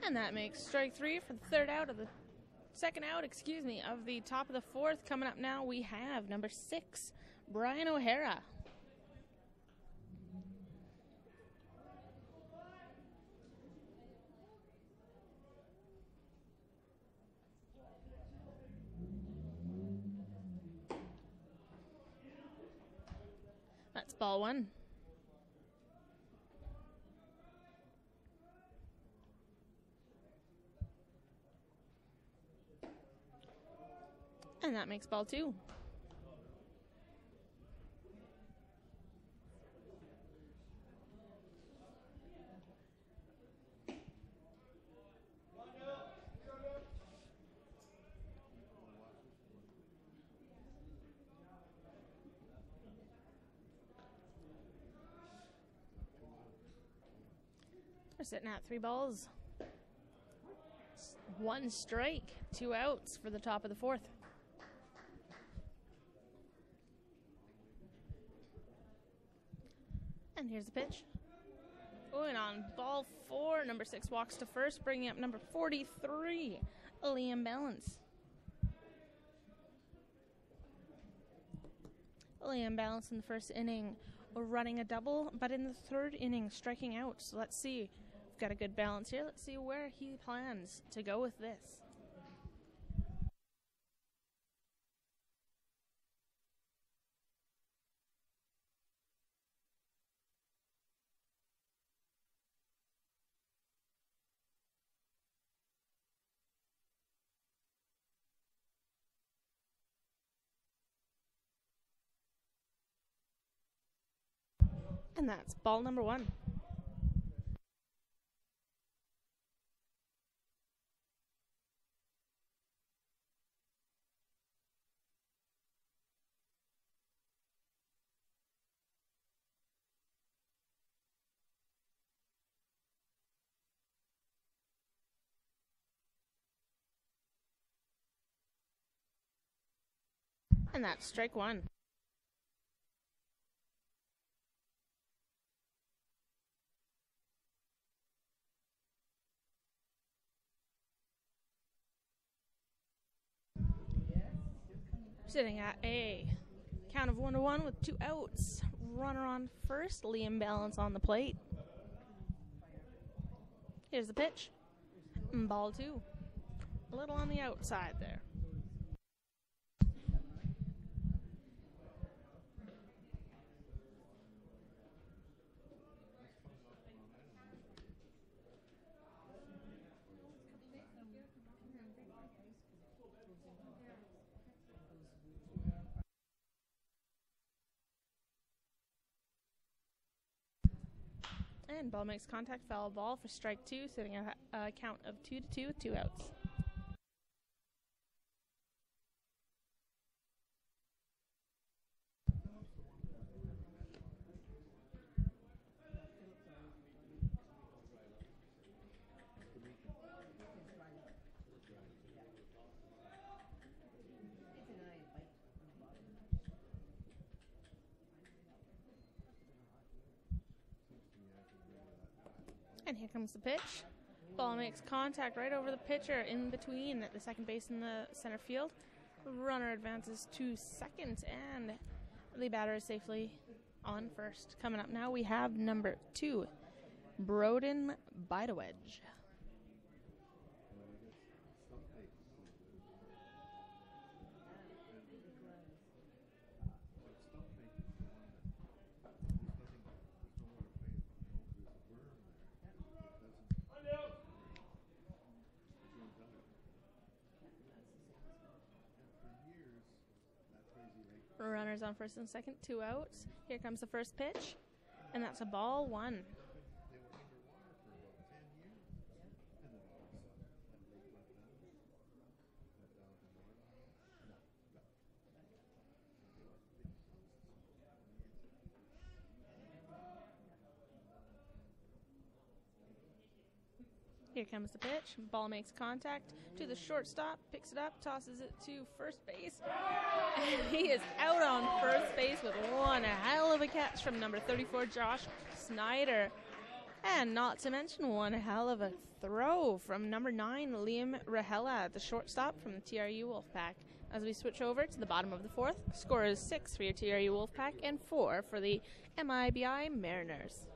And that makes strike 3 for the second out, of the top of the 4th. Coming up now, we have number 6, Brian O'Hara. That's ball 1. And that makes ball 2. We're sitting at 3 balls. 1 strike, 2 outs for the top of the 4th. And here's the pitch. Going on ball 4, number 6 walks to first, bringing up number 43, Liam Balance. Liam Balance in the first inning, running a double, but in the third inning, striking out. So let's see. We've got a good balance here. Let's see where he plans to go with this. And that's ball number 1. And that's strike 1. Sitting at a count of 1-1 with 2 outs. Runner on first, Liam Balance on the plate. Here's the pitch. Ball 2. A little on the outside there. And ball makes contact, foul ball for strike 2, sitting at a count of 2-2 with 2 outs. And here comes the pitch. Ball makes contact right over the pitcher in between the second base and the center field. Runner advances to second, and the batter is safely on first. Coming up now, we have number 2, Broden Bidewedge. Runners on first and second, 2 outs. Here comes the first pitch, and that's a ball 1. Here comes the pitch. Ball makes contact to the shortstop, picks it up, tosses it to first base. And he is out on first base with one hell of a catch from number 34, Josh Snyder. And not to mention one hell of a throw from number 9, Liam Rahela, the shortstop from the TRU WolfPack. As we switch over to the bottom of the 4th, score is 6 for your TRU WolfPack and 4 for the MIBI Mariners.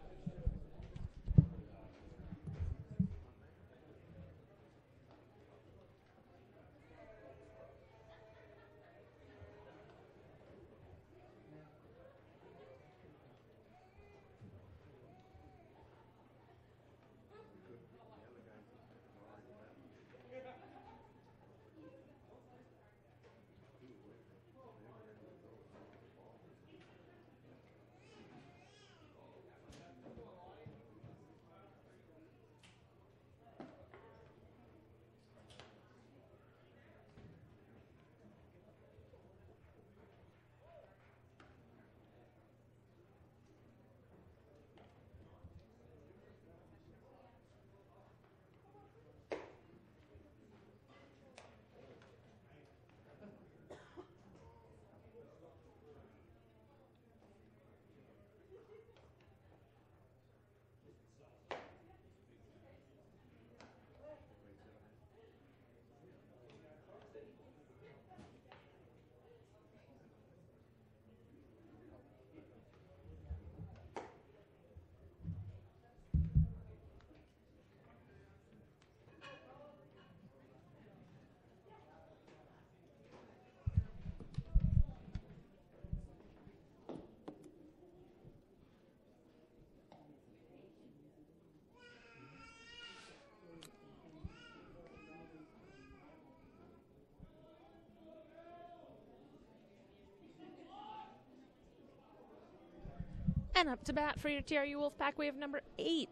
And up to bat for your TRU WolfPack, we have number 8,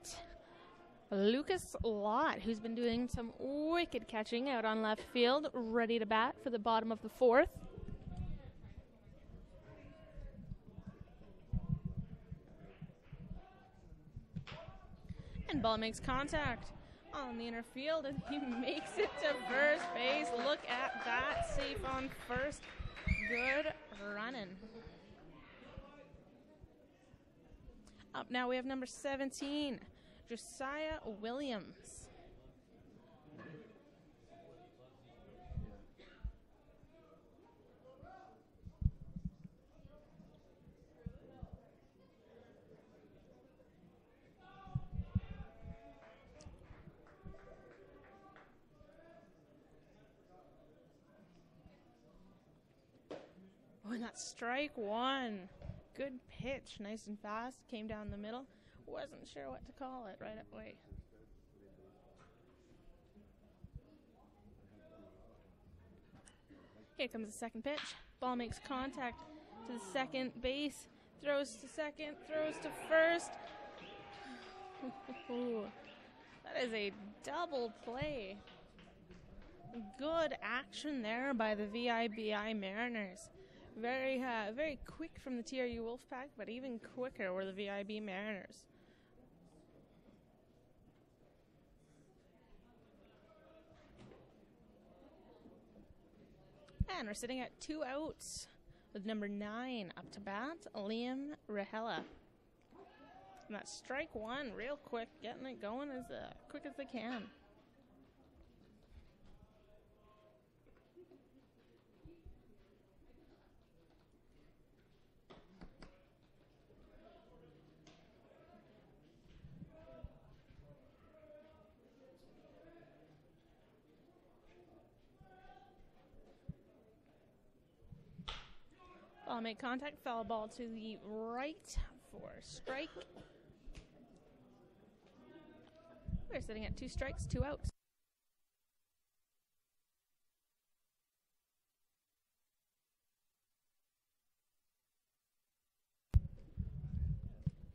Lucas Lott, who's been doing some wicked catching out on left field, ready to bat for the bottom of the 4th. And ball makes contact on the inner field, and he makes it to first base. Look at that, safe on first. Good running. Up now we have number 17, Josiah Williams. Oh, and that's strike 1. Good pitch, nice and fast, came down the middle. Wasn't sure what to call it right away. Here comes the second pitch. Ball makes contact to the second base. Throws to second, throws to first. That is a double play. Good action there by the VIBI Mariners. Very quick from the TRU WolfPack, but even quicker were the VIB Mariners. And we're sitting at 2 outs with number 9 up to bat, Liam Rahela. And that's strike 1, real quick, getting it going as quick as they can. Ball make contact, foul ball to the right for strike. We're sitting at 2 strikes, 2 outs.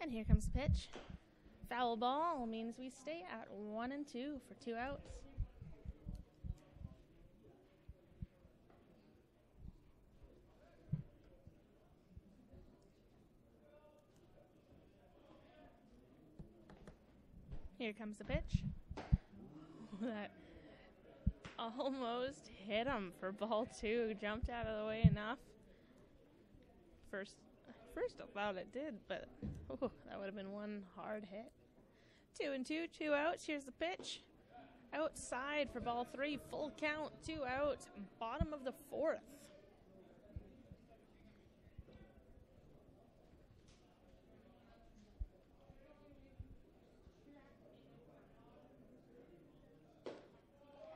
And here comes the pitch. Foul ball means we stay at 1 and 2 for 2 outs. Here comes the pitch. That almost hit him for ball 2. Jumped out of the way enough. First I thought it did, but that would have been one hard hit. 2 and 2, 2 outs. Here's the pitch. Outside for ball 3. Full count, 2 outs. Bottom of the 4th.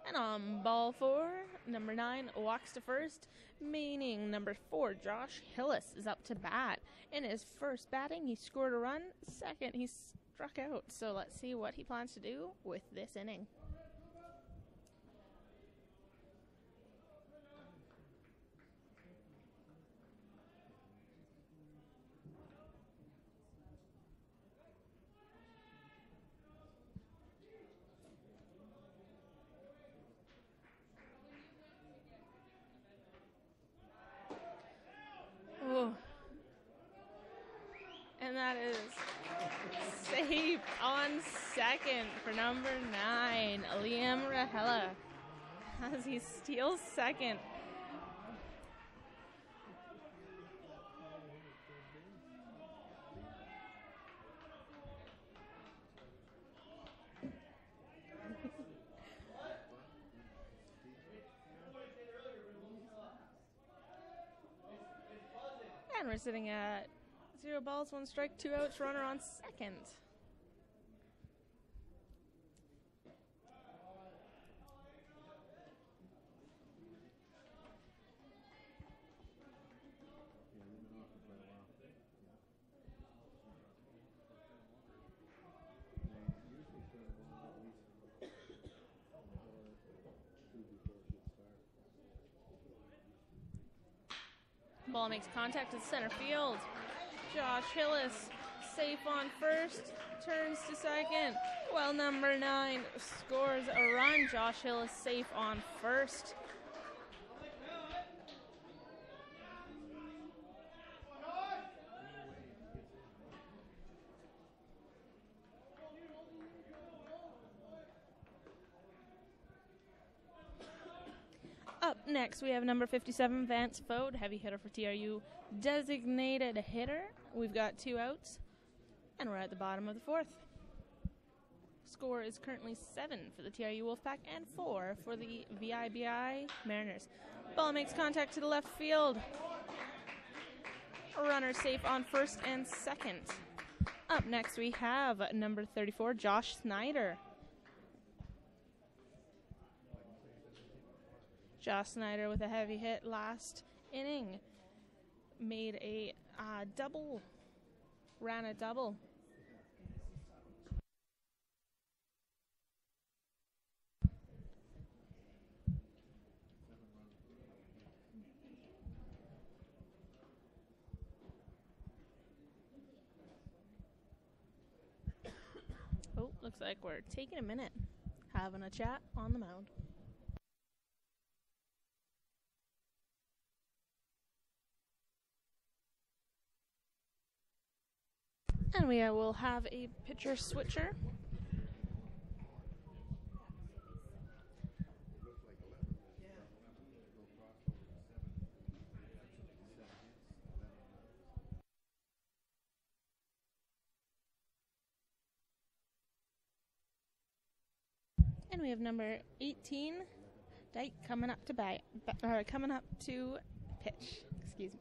And on ball 4, number 9 walks to first, meaning number 4, Josh Hillis, is up to bat. In his first batting, he scored a run. Second, he struck out. So let's see what he plans to do with this inning. And that is safe on second for number 9, Liam Rahela, as he steals second. And we're sitting at 0 balls, 1 strike, 2 outs, runner on second. Ball makes contact to center field. Josh Hillis safe on first, turns to second. Well, number 9 scores a run. Josh Hill is safe on first. Up next, we have number 57, Vance Fode, heavy hitter for TRU, designated hitter. We've got 2 outs, and we're at the bottom of the 4th. Score is currently 7 for the TRU WolfPack and 4 for the VIBI Mariners. Ball makes contact to the left field. A runner safe on first and second. Up next, we have number 34, Josh Snyder. Josh Snyder with a heavy hit last inning. Made a double. Ran a double. Oh, looks like we're taking a minute. Having a chat on the mound. And we will have a pitcher switcher. And we have number 18, Dyke, coming up to pitch. Excuse me.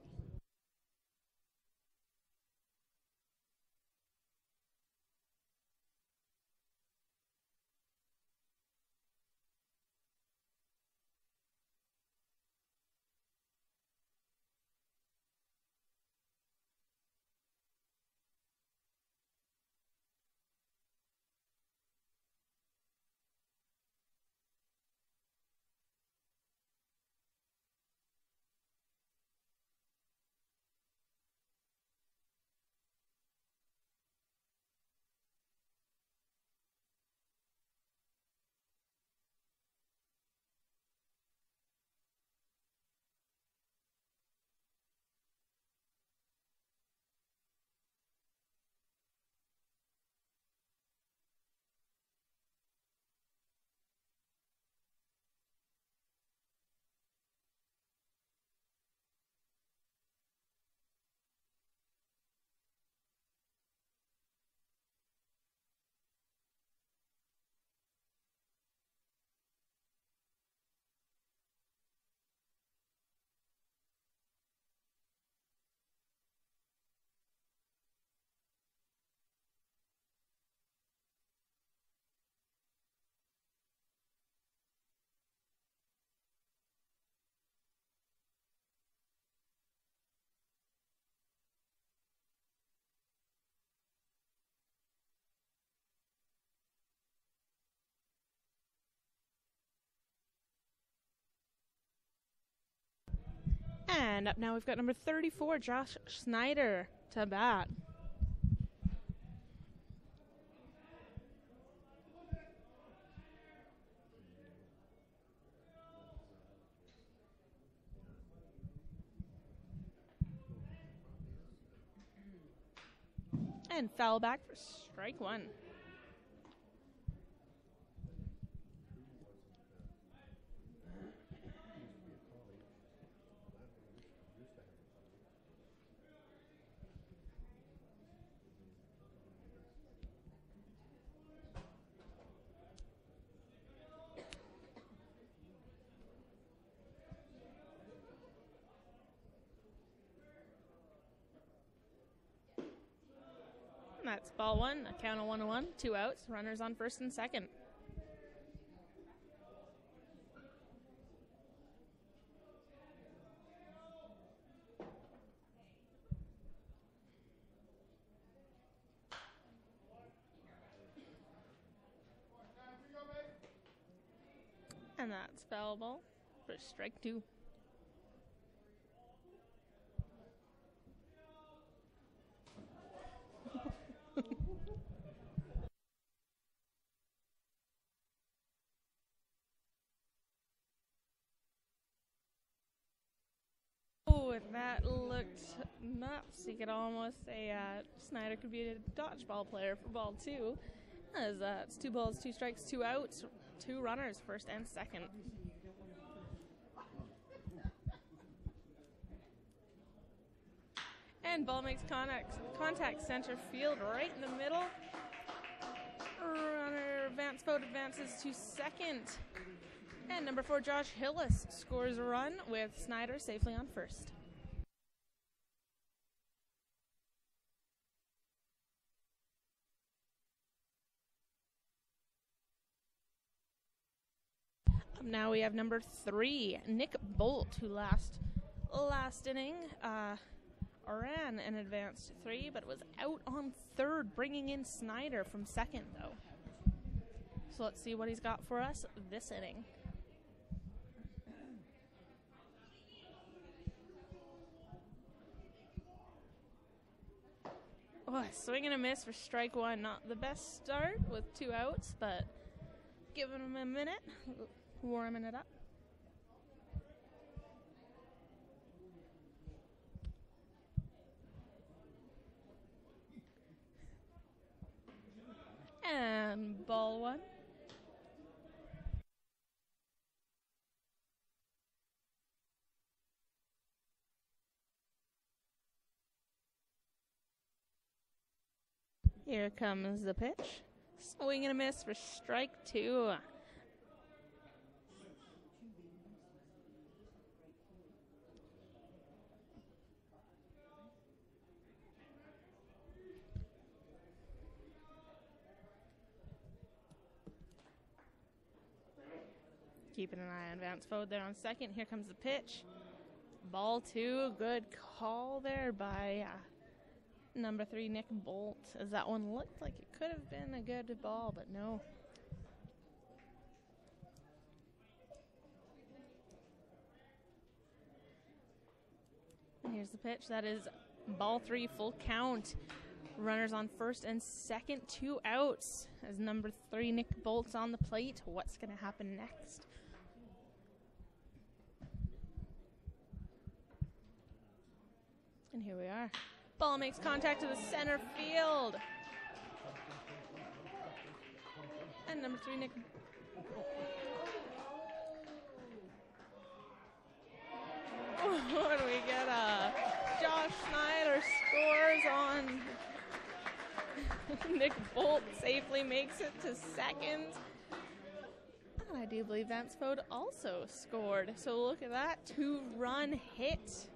And up now we've got number 34, Josh Snyder, to bat. And foul back for strike 1. That's ball 1, a count of 1-1, 2 outs, runners on first and second. And that's foul ball for strike 2. That looked nuts. You could almost say Snyder could be a dodgeball player for ball 2. As it's 2 balls, 2 strikes, 2 outs, 2 runners, first and second. And ball makes contact center field right in the middle. Runner advances to second. And number 4, Josh Hillis scores a run with Snyder safely on first. Up now we have number 3, Nick Bolt, who last inning ran and advanced 3, but was out on third, bringing in Snyder from second, though. So let's see what he's got for us this inning. Oh, swing and a miss for strike 1. Not the best start with 2 outs, but giving him a minute, warming it up. And ball 1. Here comes the pitch. Swing and a miss for strike 2. Keeping an eye on Vance Fode there on second. Here comes the pitch. Ball 2. Good call there by number 3, Nick Bolt, as that one looked like it could have been a good ball, but no. And here's the pitch. That is ball 3, full count. Runners on first and second, 2 outs. As number 3, Nick Bolt's on the plate. What's going to happen next? And here we are. Ball makes contact to the center field. And number 3, Nick. What do we get? Josh Snyder scores on. Nick Bolt safely makes it to second. And I do believe Vance Fode also scored. So look at that, 2-run hit.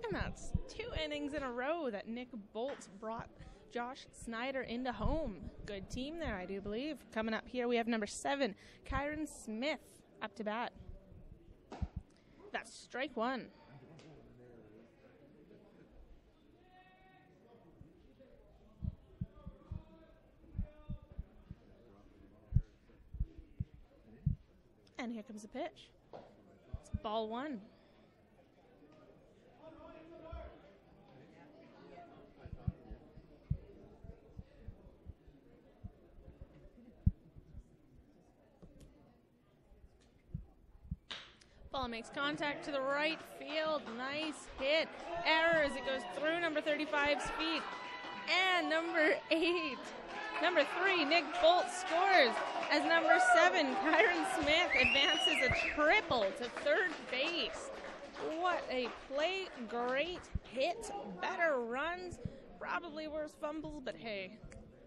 And that's 2 innings in a row that Nick Bolt brought Josh Snyder into home. Good team there, I do believe. Coming up here, we have number 7, Kyron Smith, up to bat. That's strike 1. And here comes the pitch. It's ball 1. Ball makes contact to the right field. Nice hit. Error as it goes through number 35's feet. And number 8, number 3, Nick Bolt scores as number 7, Kyron Smith advances a triple to third base. What a play. Great hit. Better runs. Probably worse fumbles, but hey,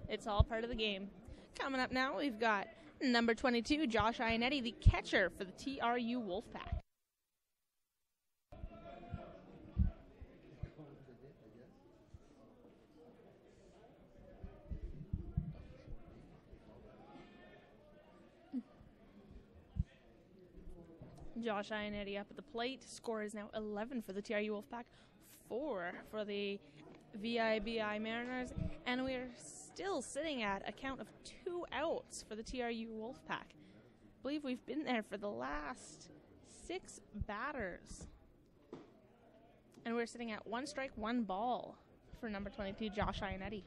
it's all part of the game. Coming up now, we've got number 22, Josh Ionetti, the catcher for the TRU WolfPack. Josh Ionetti up at the plate. Score is now 11 for the TRU WolfPack, 4 for the VIBI Mariners, and we are still sitting at a count of 2 outs for the TRU WolfPack. I believe we've been there for the last 6 batters. And we're sitting at 1 strike, 1 ball for number 22, Josh Ionetti.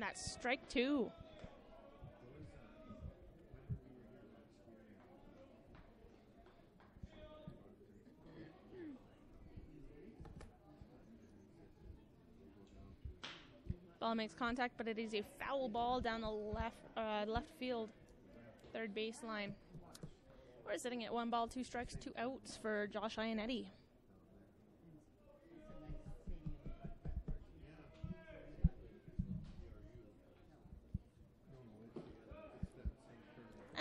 And that's strike 2. Ball makes contact, but it is a foul ball down the left field, third baseline. We're sitting at 1 ball, 2 strikes, 2 outs for Josh Ionetti.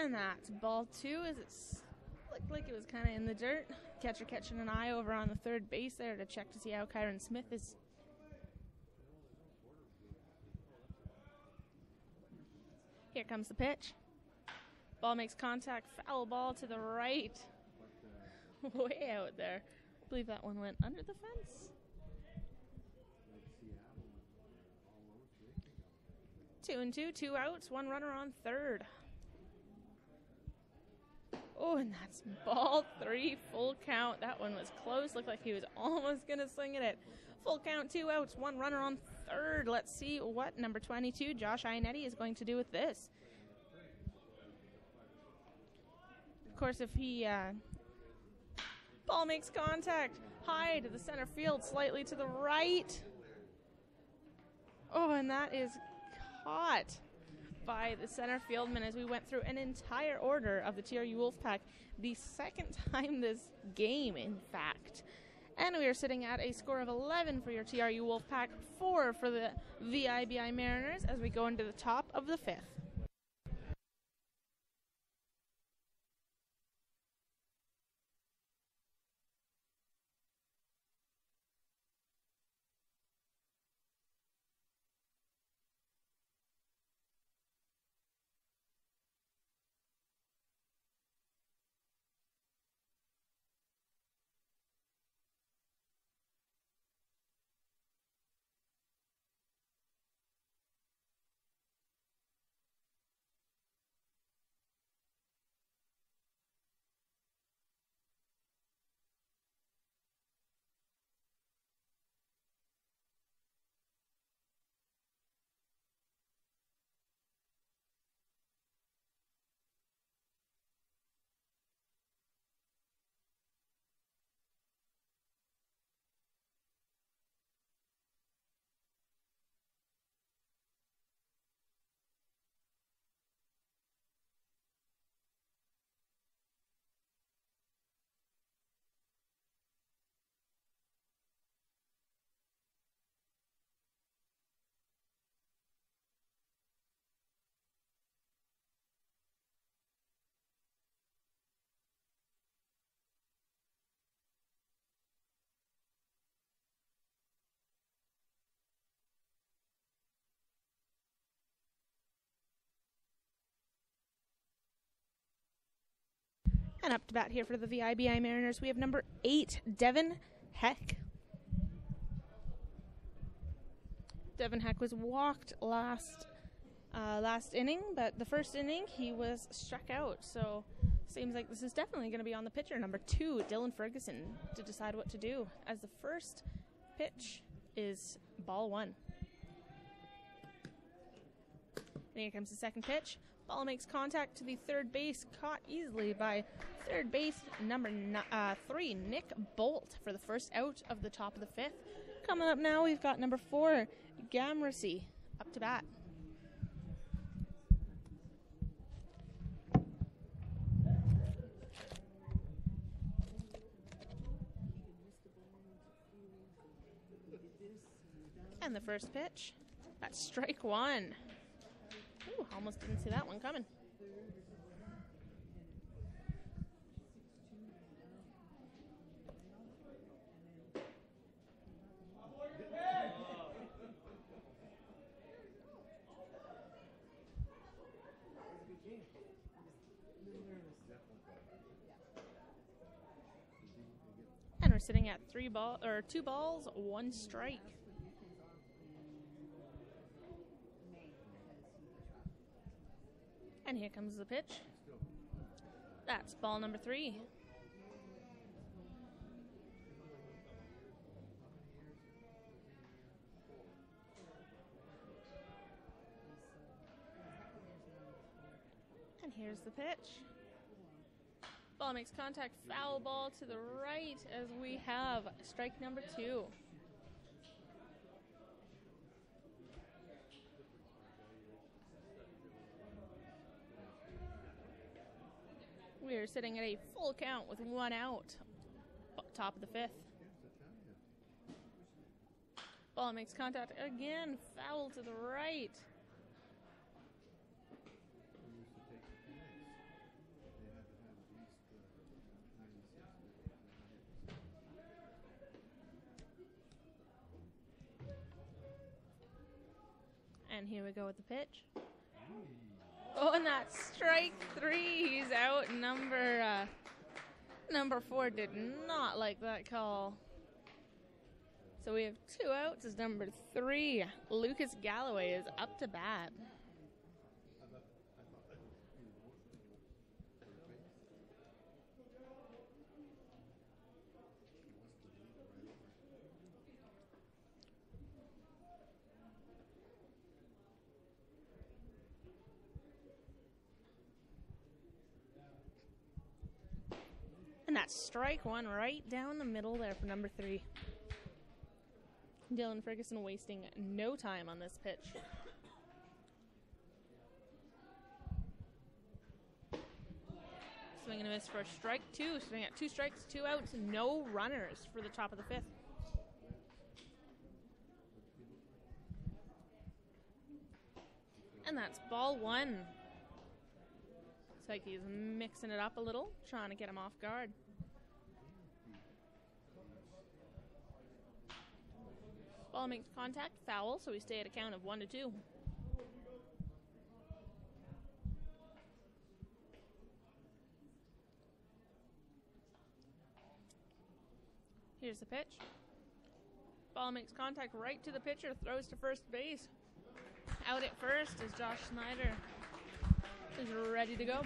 And that's ball 2 as it looked like it was kind of in the dirt. Catcher catching an eye over on the third base there to check to see how Kyron Smith is. Here comes the pitch. Ball makes contact, foul ball to the right. Way out there. I believe that one went under the fence. 2-2, 2 outs, 1 runner on third. Oh, and that's ball 3, full count. That one was close. Looked like he was almost going to swing at it. Full count, 2 outs, 1 runner on third. Let's see what number 22, Josh Ionetti, is going to do with this. Of course, if he... ball makes contact. High to the center field, slightly to the right. Oh, and that is caught by the center fieldman as we went through an entire order of the TRU WolfPack. The second time this game, in fact. And we are sitting at a score of 11 for your TRU WolfPack, 4 for the VIBI Mariners as we go into the top of the 5th. And up to bat here for the VIBI Mariners, we have number 8, Devin Heck. Devin Heck was walked last inning, but the first inning he was struck out. So seems like this is definitely going to be on the pitcher, number 2, Dylan Ferguson, to decide what to do, as the first pitch is ball 1. And here comes the second pitch. Ball makes contact to the third base, caught easily by third base number 3, Nick Bolt, for the first out of the top of the 5th. Coming up now, we've got number 4, Gamressy, up to bat. And the first pitch, that's strike 1. Ooh, almost didn't see that one coming. And we're sitting at 2 balls, 1 strike. And here comes the pitch. That's ball number 3. And here's the pitch. Ball makes contact, foul ball to the right as we have strike number 2. We are sitting at a full count with 1 out, top of the 5th. Ball makes contact again, foul to the right. And here we go with the pitch. Oh, and that's strike 3. He's out. Number 4 did not like that call. So we have 2 outs as number 3, Lucas Galloway, is up to bat. And that's strike 1 right down the middle there for number 3. Dylan Ferguson wasting no time on this pitch. Swing and a miss for strike 2. Swing at 2 strikes, 2 outs, no runners for the top of the 5th. And that's ball 1. Looks like he's mixing it up a little, trying to get him off guard. Ball makes contact, foul, so we stay at a count of 1-2. Here's the pitch. Ball makes contact right to the pitcher, throws to first base. Out at first is Josh Snyder. Is ready to go.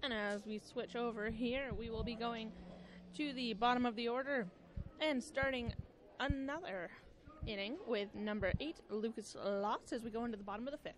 And as we switch over here, we will be going to the bottom of the order and starting another inning with number 8, Lucas Lotz, as we go into the bottom of the 5th.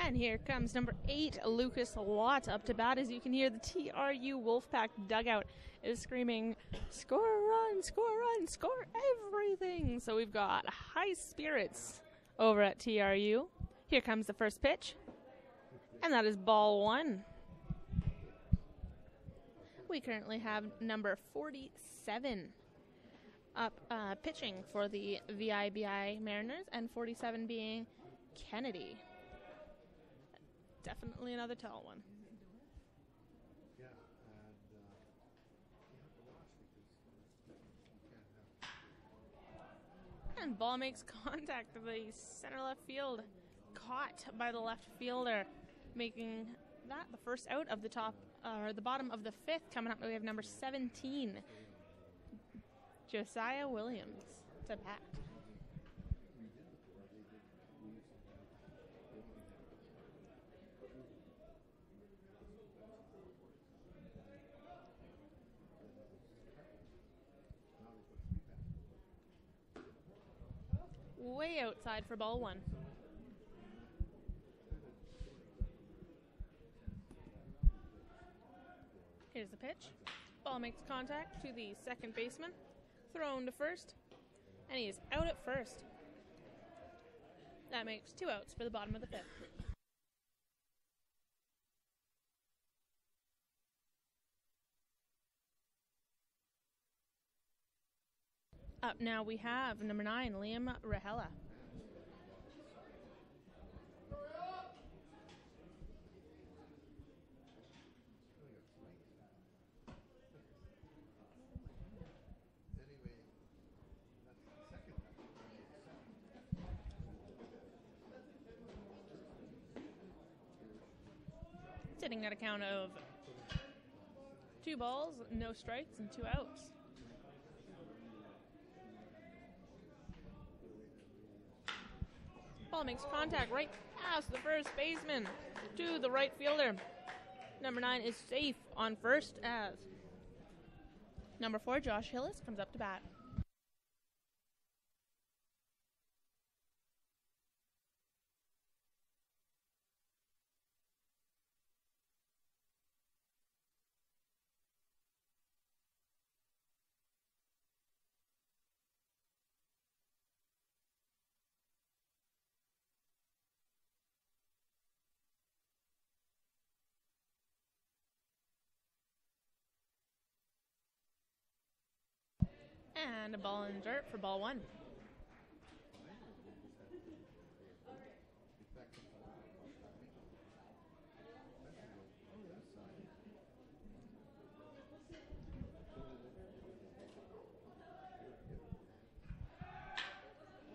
And here comes number 8, Lucas Watt, up to bat. As you can hear, the TRU WolfPack dugout is screaming, score a run, score everything. So we've got high spirits over at TRU. Here comes the first pitch, and that is ball 1. We currently have number 47 up pitching for the VIBI Mariners, and 47 being Kennedy. Definitely another tall one. And ball makes contact with the center left field. Caught by the left fielder, making that the first out of the the bottom of the fifth. Coming up, we have number 17, Josiah Williams to bat. Way outside for ball one. Here's the pitch. Ball makes contact to the second baseman. Thrown to first. And he is out at first. That makes 2 outs for the bottom of the fifth. Up now we have number 9, Liam Rahela. Sitting at a count of 2 balls, no strikes, and 2 outs. Ball makes contact right past the first baseman to the right fielder. Number 9 is safe on first as number 4, Josh Hillis, comes up to bat. And a ball in the dirt for ball one.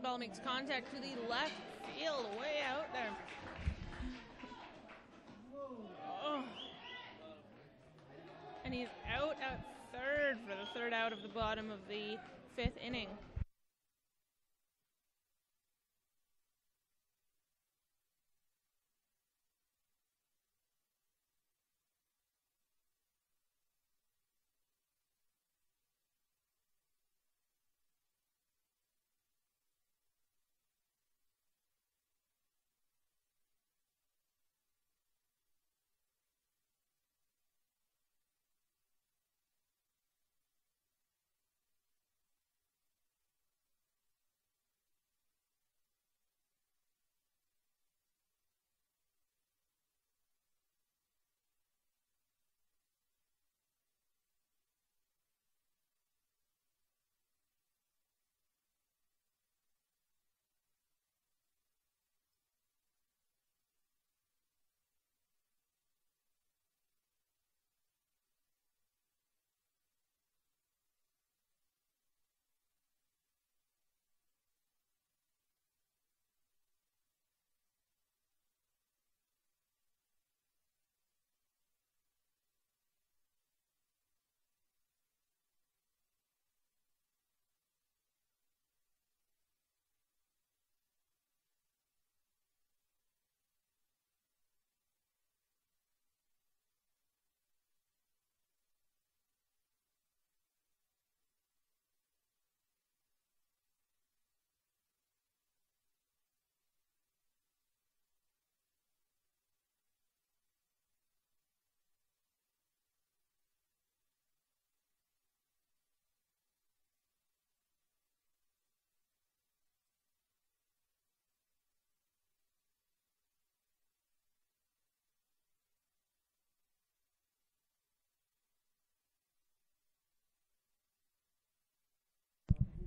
Ball makes contact to the left field, way out there. Oh. And he's out at third for the third out of the bottom of the fifth inning.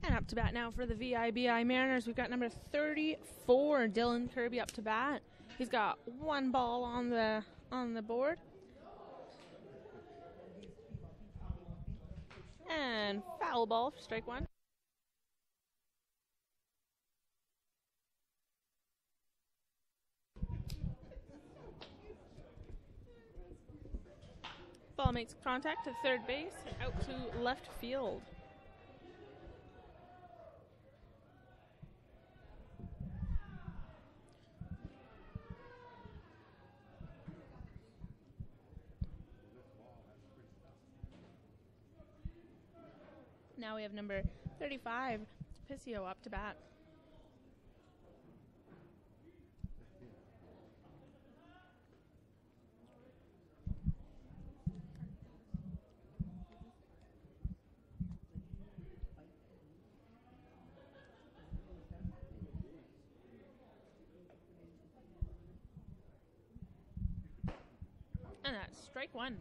And up to bat now for the VIBI Mariners. We've got number 34, Dylan Kirby, up to bat. He's got 1 ball on the board. And foul ball for strike 1. Ball makes contact to third base, out to left field. Now we have number 35, Piscio, up to bat. And that's strike one.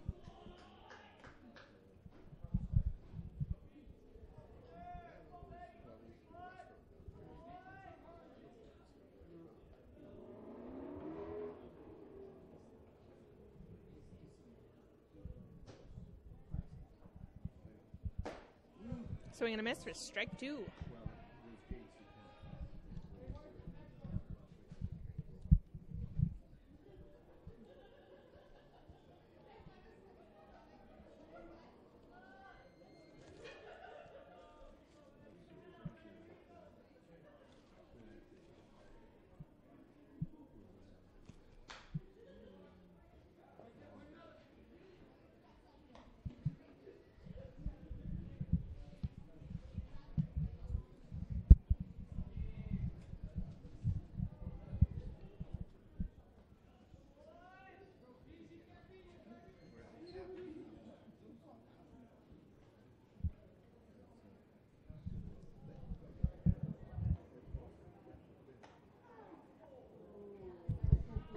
Swing and a miss for strike two.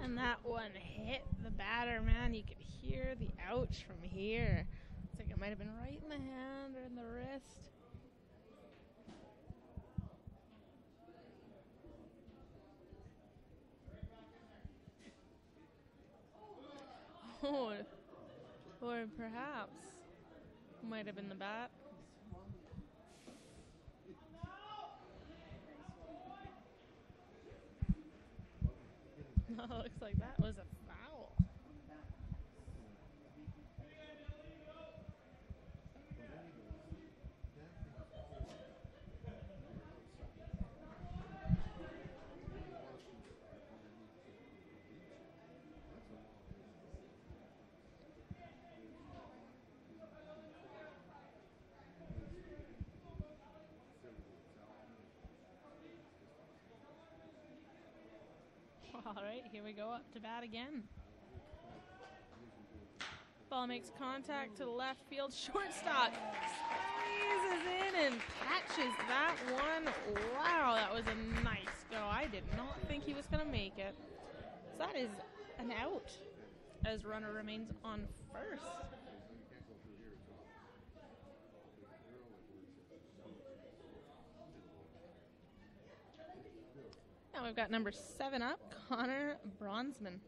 And that one hit the batter, man. You could hear the ouch from here. It's like it might have been right in the hand or in the wrist. Oh, or perhaps might have been the bat. Looks like that was a foul. All right, here we go, up to bat again. Ball makes contact to the left field. Shortstop squeezes in and catches that one. Wow, that was a nice go. I did not think he was going to make it. So that is an out as runner remains on first. Now we've got number 7 up, Connor Bronsman.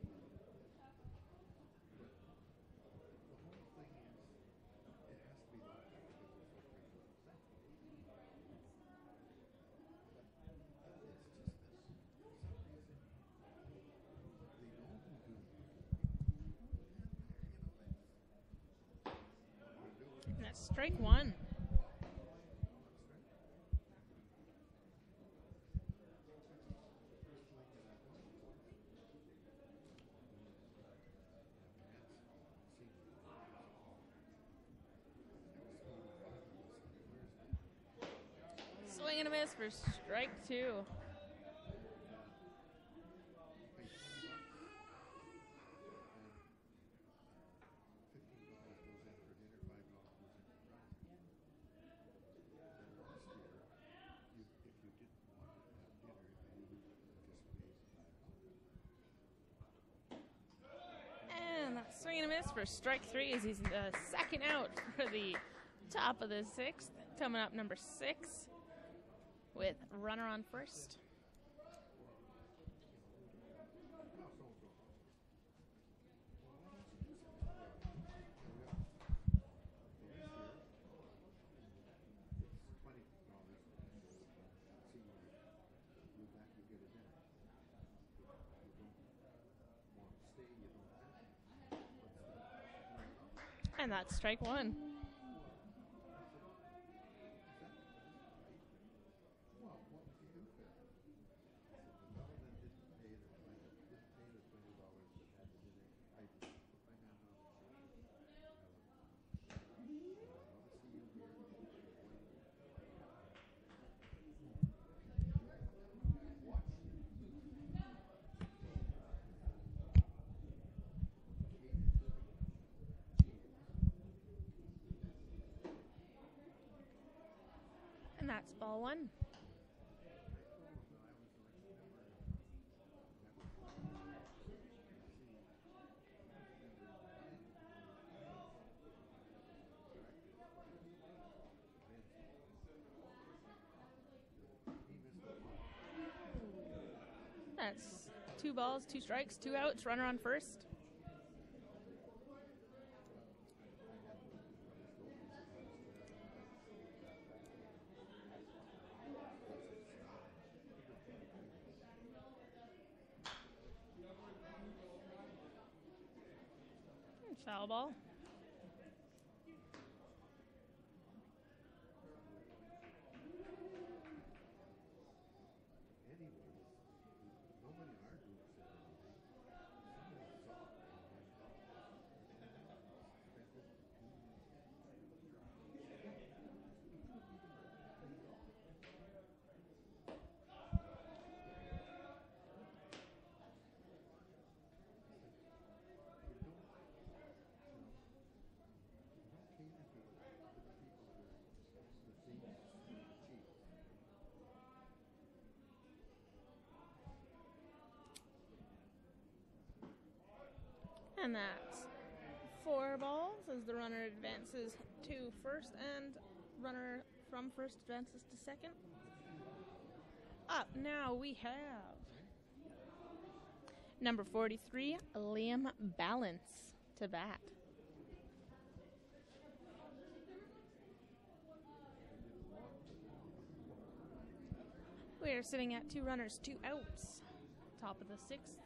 And that's strike one. Swing and a miss for strike two. And that swing and a miss for strike three as he's the second out for the top of the sixth. Coming up, number 6 with runner on first. And And that's strike one. And that's ball one. That's 2 balls, 2 strikes, 2 outs, runner on first. Foul ball. And that's 4 balls as the runner advances to first and runner from first advances to second. Up now we have number 43, Liam Balance to bat. We are sitting at 2 runners, 2 outs. Top of the 6th.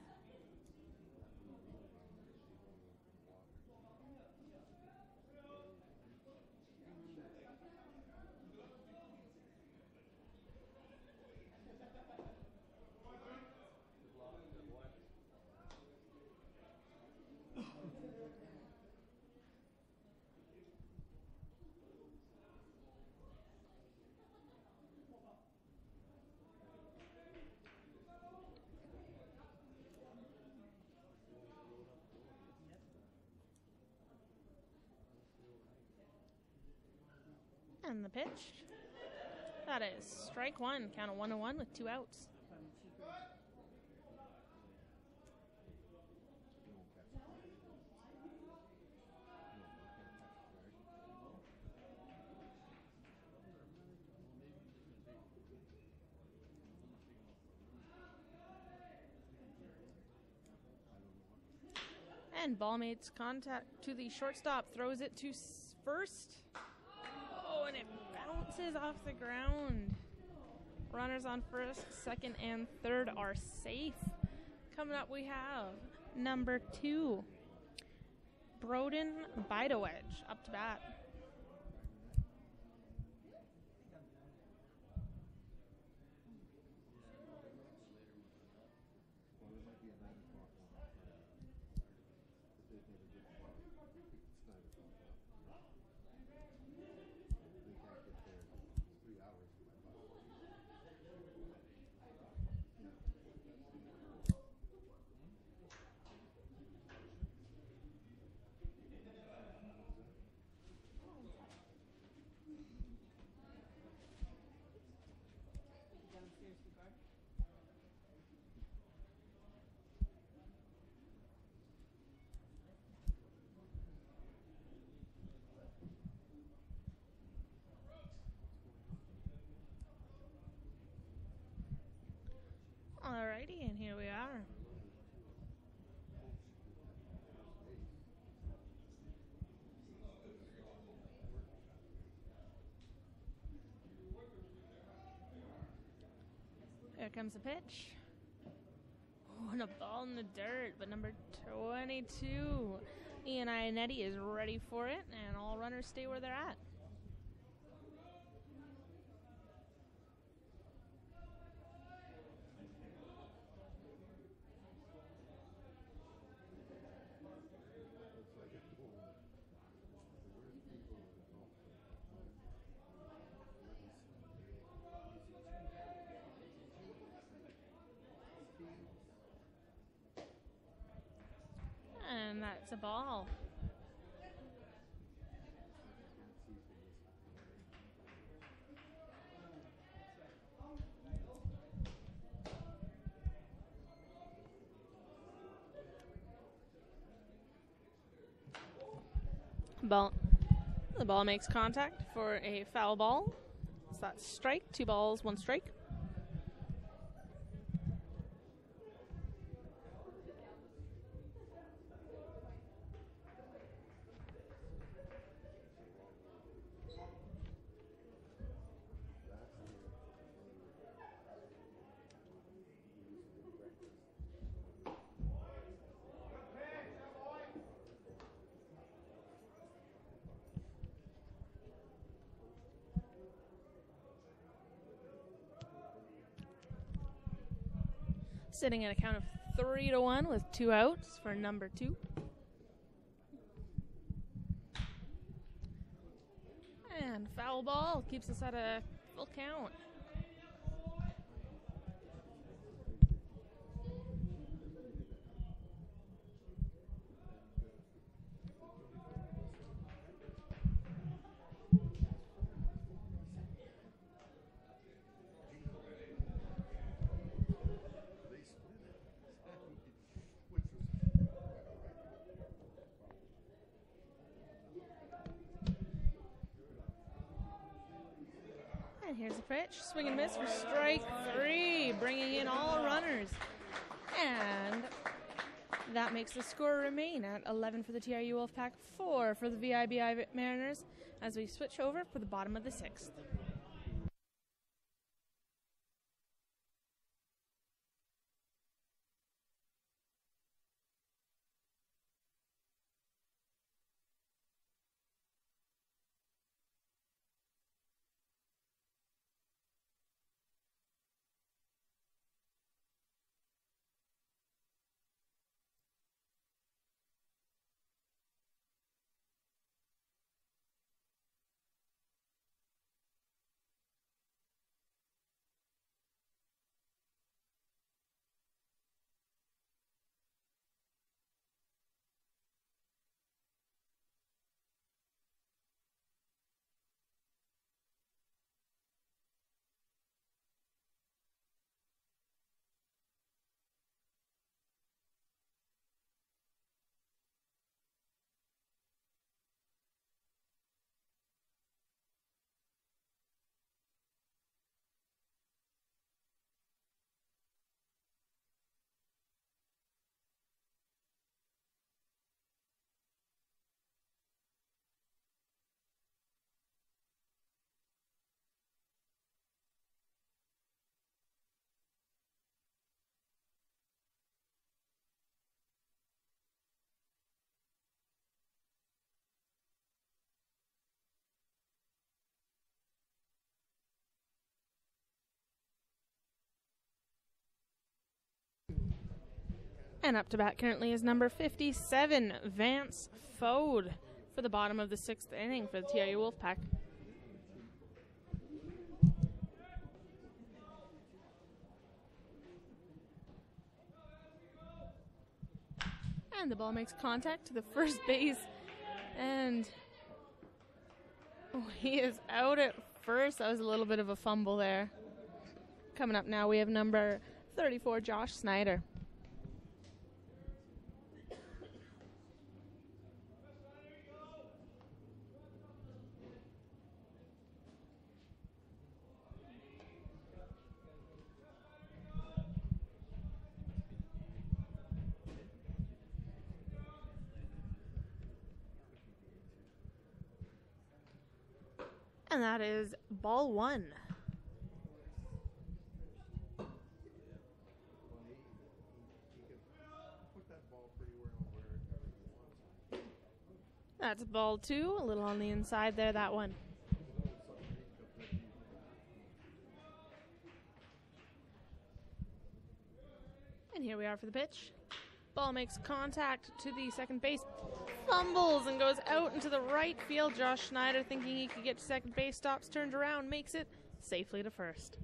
And the pitch. That is strike one. Count of 1-1 with 2 outs. And ball makes contact to the shortstop, throws it to first. Oh, and it bounces off the ground. Runners on first, second, and third are safe. Coming up, we have number 2, Broden Bidewedge, up to bat. Alrighty, and here we are. Here comes the pitch. Oh, and a ball in the dirt, but number 22, Ian Ionetti is ready for it, and all runners stay where they're at. And that's a ball. The ball makes contact for a foul ball. So that's strike. 2 balls, 1 strike. Sitting at a count of 3-1 with 2 outs for number 2. And foul ball keeps us at a full count. And here's the pitch. Swing and miss for strike 3, bringing in all runners. And that makes the score remain at 11 for the TRU WolfPack, 4 for the VIBI Mariners, as we switch over for the bottom of the 6th. And up to bat currently is number 57, Vance Fode, for the bottom of the 6th inning for the TRU WolfPack. And the ball makes contact to the first base, and he is out at first. That was a little bit of a fumble there. Coming up now, we have number 34, Josh Snyder. And that is ball 1. That's ball 2, a little on the inside there, that one. And here we are for the pitch. Ball makes contact to the second base, fumbles and goes out into the right field. Josh Schneider, thinking he could get to second base, stops, turns around, makes it safely to first.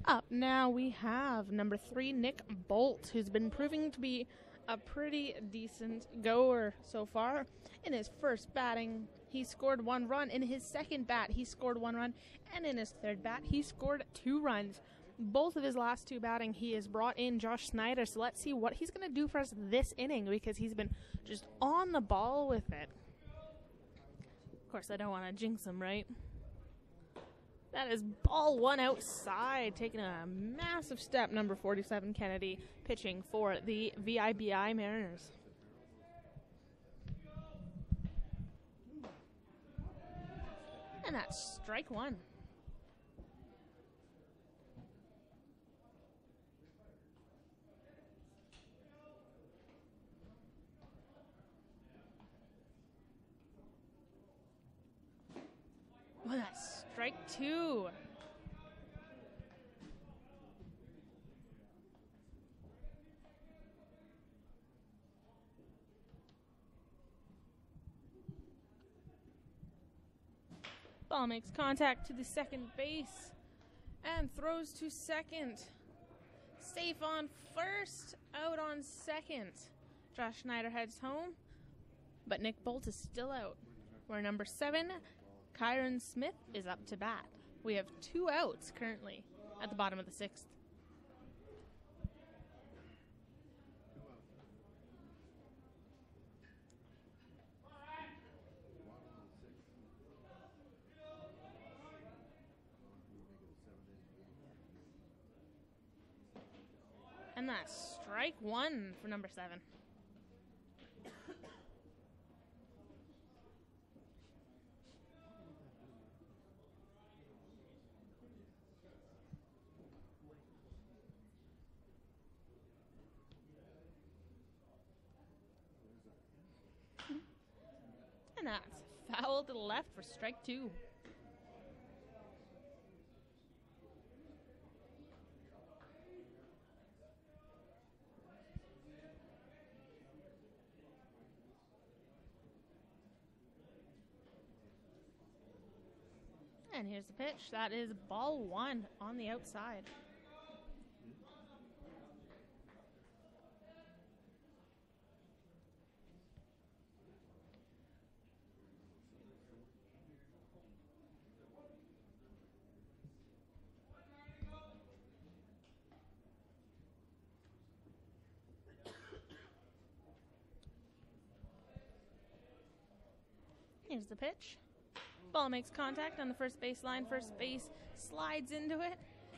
Up now we have number 3, Nick Bolt, who's been proving to be a pretty decent goer so far. In his first batting, he scored 1 run. In his second bat, he scored 1 run. And in his third bat, he scored 2 runs. Both of his last 2 batting, he has brought in Josh Schneider. So let's see what he's going to do for us this inning, because he's been just on the ball with it. Of course, I don't want to jinx him, right? That is ball 1 outside, taking a massive step, number 47, Kennedy, pitching for the VIBI Mariners. And that's strike 1. Well, that's strike 2. Ball makes contact to the second base and throws to second. Safe on first, out on second. Josh Schneider heads home, but Nick Bolt is still out. Where number 7, Kyron Smith, is up to bat. We have 2 outs currently at the bottom of the 6th. And that's strike 1 for number 7. And that's foul to the left for strike 2. And here's the pitch. That is ball 1 on the outside. Here's the pitch. Ball makes contact on the first base line. First base slides into it,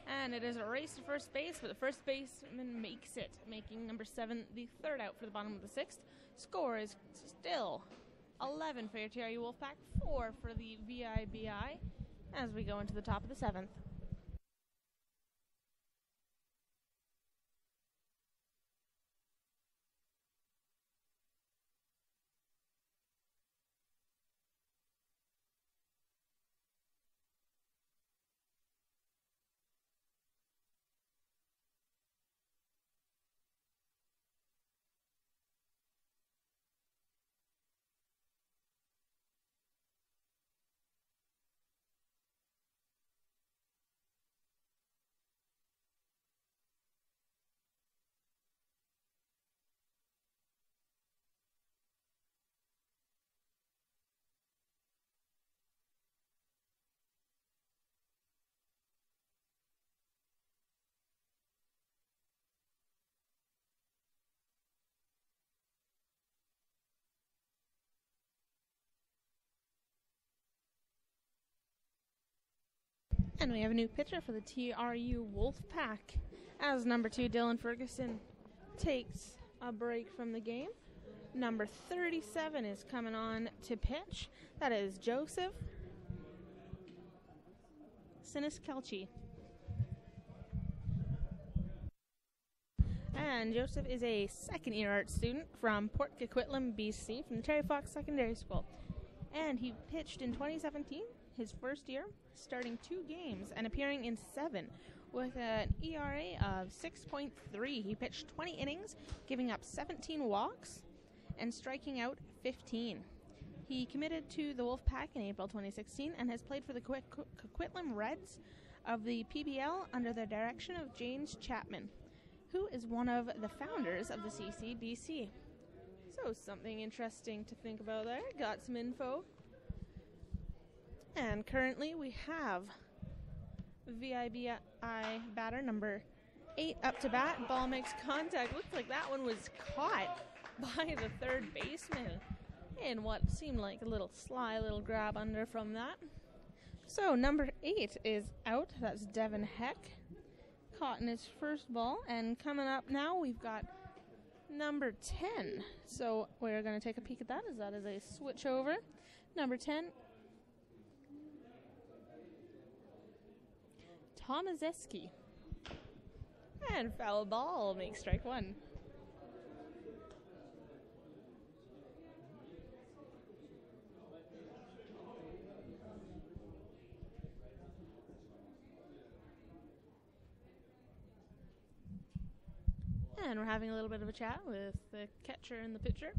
and it is a race to first base, but the first baseman makes it, making number 7 the 3rd out for the bottom of the 6th. Score is still 11 for your TRU WolfPack, 4 for the VIBI, as we go into the top of the 7th. And we have a new pitcher for the TRU WolfPack, as number 2, Dylan Ferguson, takes a break from the game. Number 37 is coming on to pitch. That is Joseph Siniskelchi. And Joseph is a second-year art student from Port Coquitlam, BC, from the Terry Fox Secondary School. And he pitched in 2017, his first year, starting 2 games and appearing in 7 with an ERA of 6.3. He pitched 20 innings, giving up 17 walks and striking out 15. He committed to the Wolfpack in April 2016 and has played for the Coquitlam Reds of the PBL under the direction of James Chapman, who is one of the founders of the CCBC. So something interesting to think about there. Got some info. And currently we have VIBI batter number 8 up to bat. Ball makes contact. Looks like that one was caught by the third baseman in what seemed like a little sly little grab under from that. So number 8 is out. That's Devin Heck, caught in his first ball. And coming up now, we've got number 10. So we're going to take a peek at that as that is a switch over. Number 10, Tomazeski. And foul ball makes strike 1. And we're having a little bit of a chat with the catcher and the pitcher.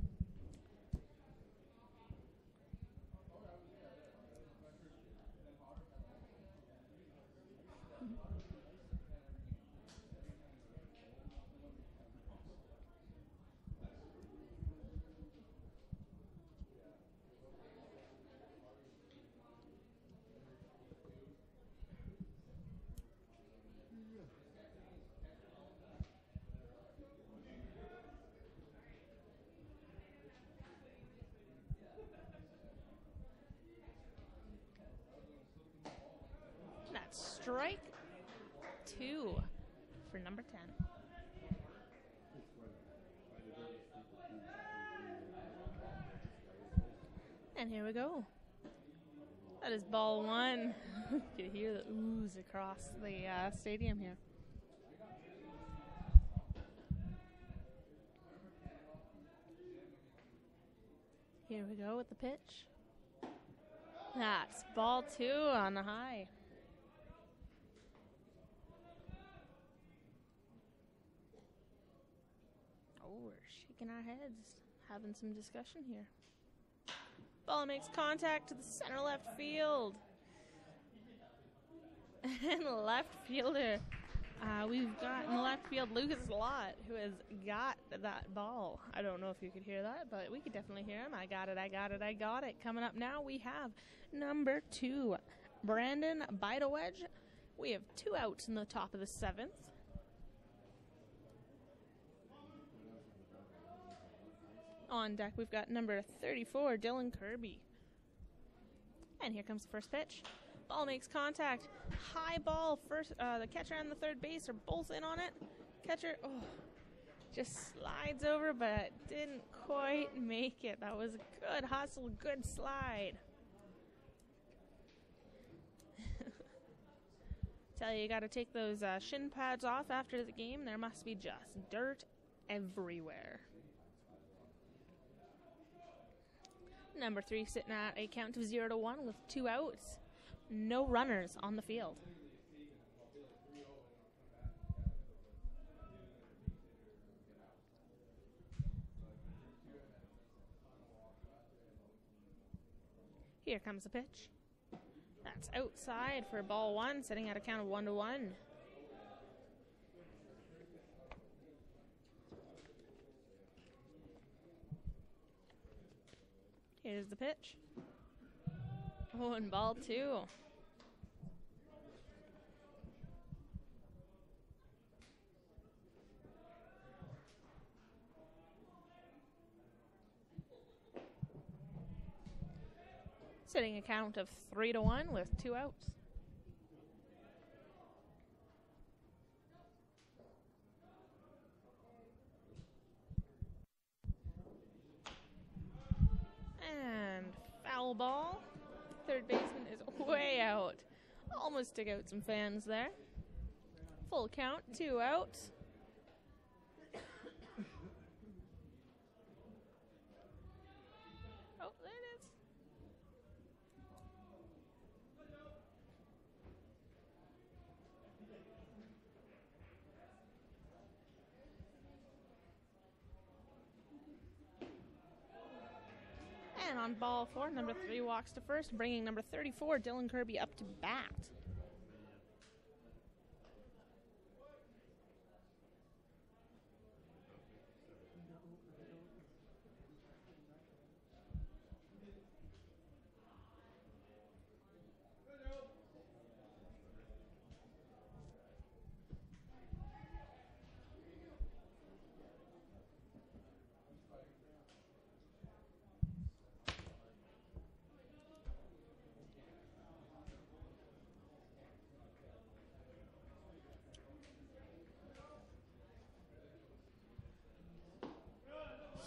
Strike 2 for number 10. And here we go. That is ball 1. You can hear the ooze across the stadium here. Here we go with the pitch. That's ball 2 on the high. We're shaking our heads, having some discussion here. Ball makes contact to the center left field. And the left fielder, we've got in the left field Lucas Lott, who has got that ball. I don't know if you could hear that, but we could definitely hear him. I got it, I got it, I got it. Coming up now, we have number 2, Brandon Bidewedge. We have 2 outs in the top of the 7th. On deck, we've got number 34, Dylan Kirby. And here comes the first pitch. Ball makes contact. High ball. First, the catcher and the third base are both in on it. Catcher, just slides over, but didn't quite make it. That was a good hustle, good slide. Tell you got to take those shin pads off after the game. There must be just dirt everywhere. Number 3 sitting at a count of 0-1 with 2 outs. No runners on the field. Here comes the pitch. That's outside for ball 1, sitting at a count of 1-1. Here's the pitch. Oh, and ball 2. Sitting a count of 3-1 with 2 outs. And foul ball. Third baseman is way out. Almost took out some fans there. Full count, 2 outs. on ball 4. Number 3 walks to first, bringing number 34, Dylan Kirby, up to bat.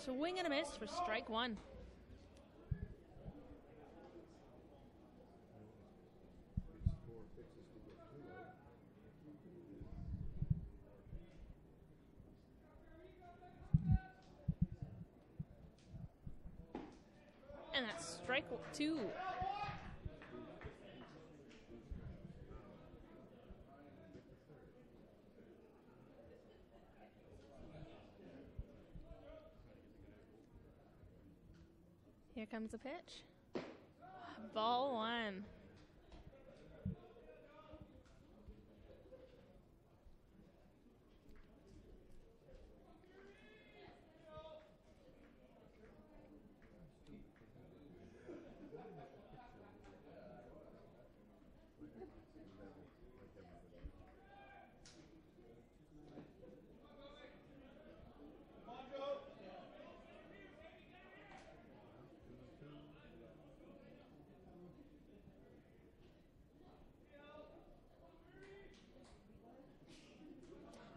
Swing and a miss for strike 1. And that's strike 2. Here comes the pitch. Ball 1.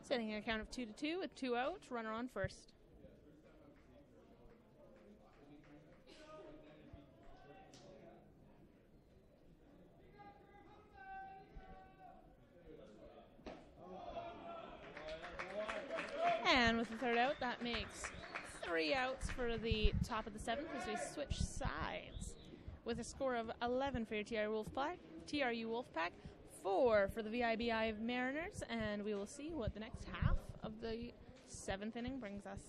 Setting a count of 2-2 with 2 out, runner on first. And with the third out, that makes 3 outs for the top of the 7th as we switch sides. With a score of 11 for your TRU WolfPack, 4 for the VIBI Mariners, and we will see what the next half of the 7th inning brings us.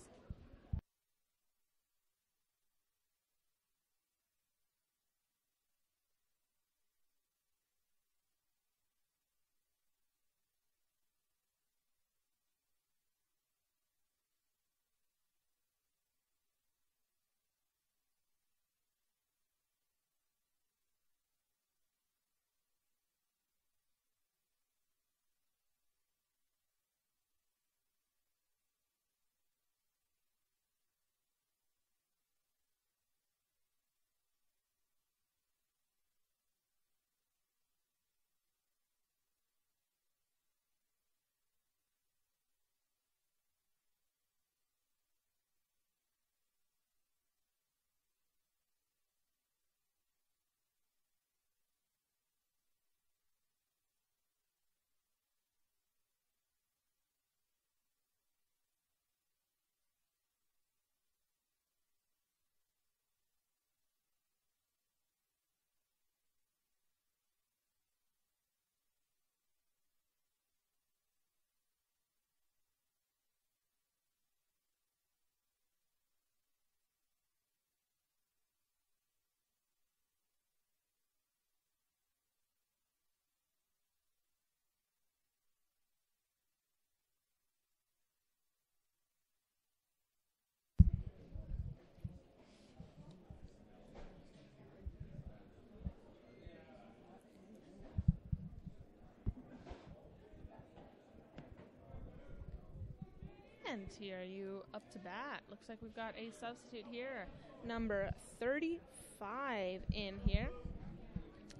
And TRU up to bat. Looks like we've got a substitute here. Number 35 in here.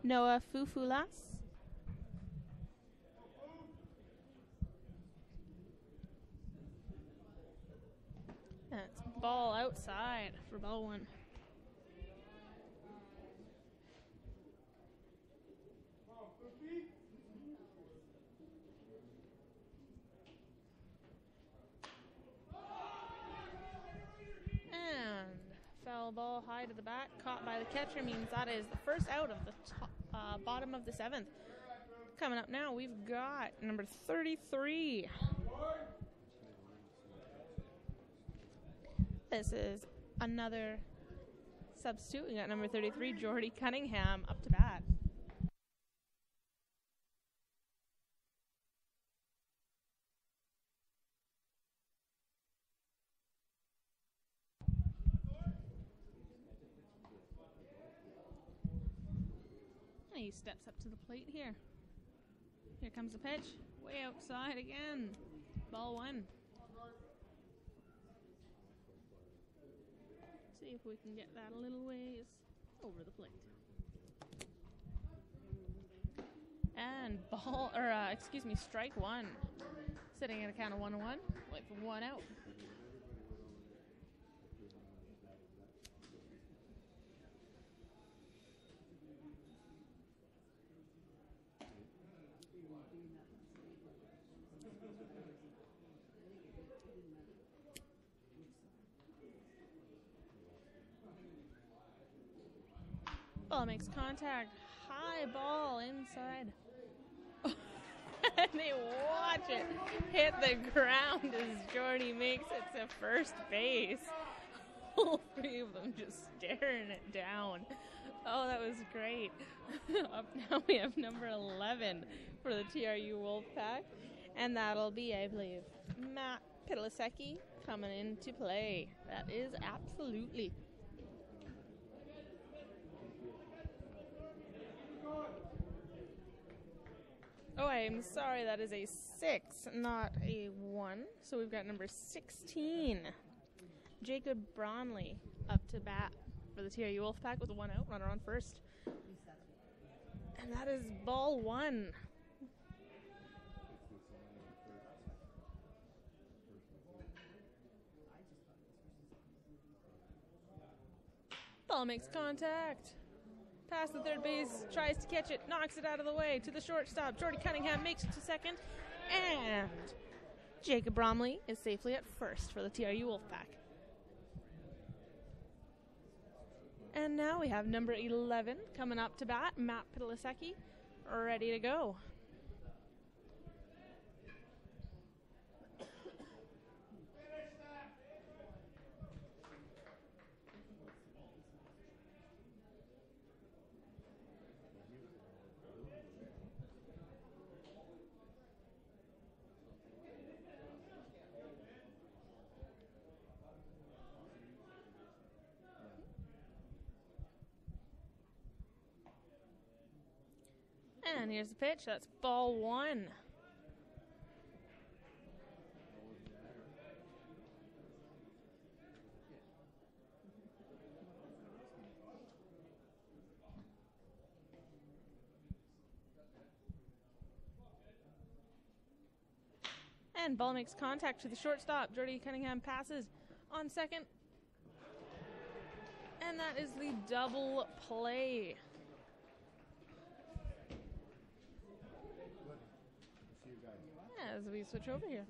Noah Fufulas. That's ball outside for ball 1. Foul ball high to the bat, caught by the catcher, means that is the first out of the bottom of the 7th. Coming up now, we've got number 33. This is another Substitute, we got number 33, Jordy Cunningham, up to bat. He steps up to the plate here. Here comes the pitch. Way outside again. Ball 1. See if we can get that a little ways over the plate. And strike 1. Sitting at a count of 1-1 with 1 out. Ball makes contact. High ball inside. And they watch it hit the ground as Jordy makes it to first base. All 3 of them just staring it down. Oh, that was great. Up now we have number 11 for the TRU WolfPack. And that'll be, I believe, Matt Pittlasecki coming into play. That is absolutely. Oh, I'm sorry, that is a 6, not a 1. So we've got number 16, Jacob Bronley, up to bat for the TRU WolfPack with a 1 out, runner on first. And that is ball 1. Ball makes contact. Past the third base, tries to catch it, knocks it out of the way to the shortstop. Jordy Cunningham makes it to second, and Jacob Bromley is safely at first for the TRU WolfPack. And now we have number 11 coming up to bat, Matt Pittlasecki, ready to go. And here's the pitch. That's ball 1. And ball makes contact to the shortstop. Jordy Cunningham passes on second. And that is the double play. As we switch over here.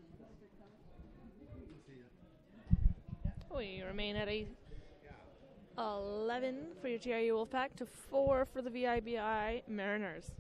We remain at a 11 for your TRU WolfPack to 4 for the VIBI Mariners.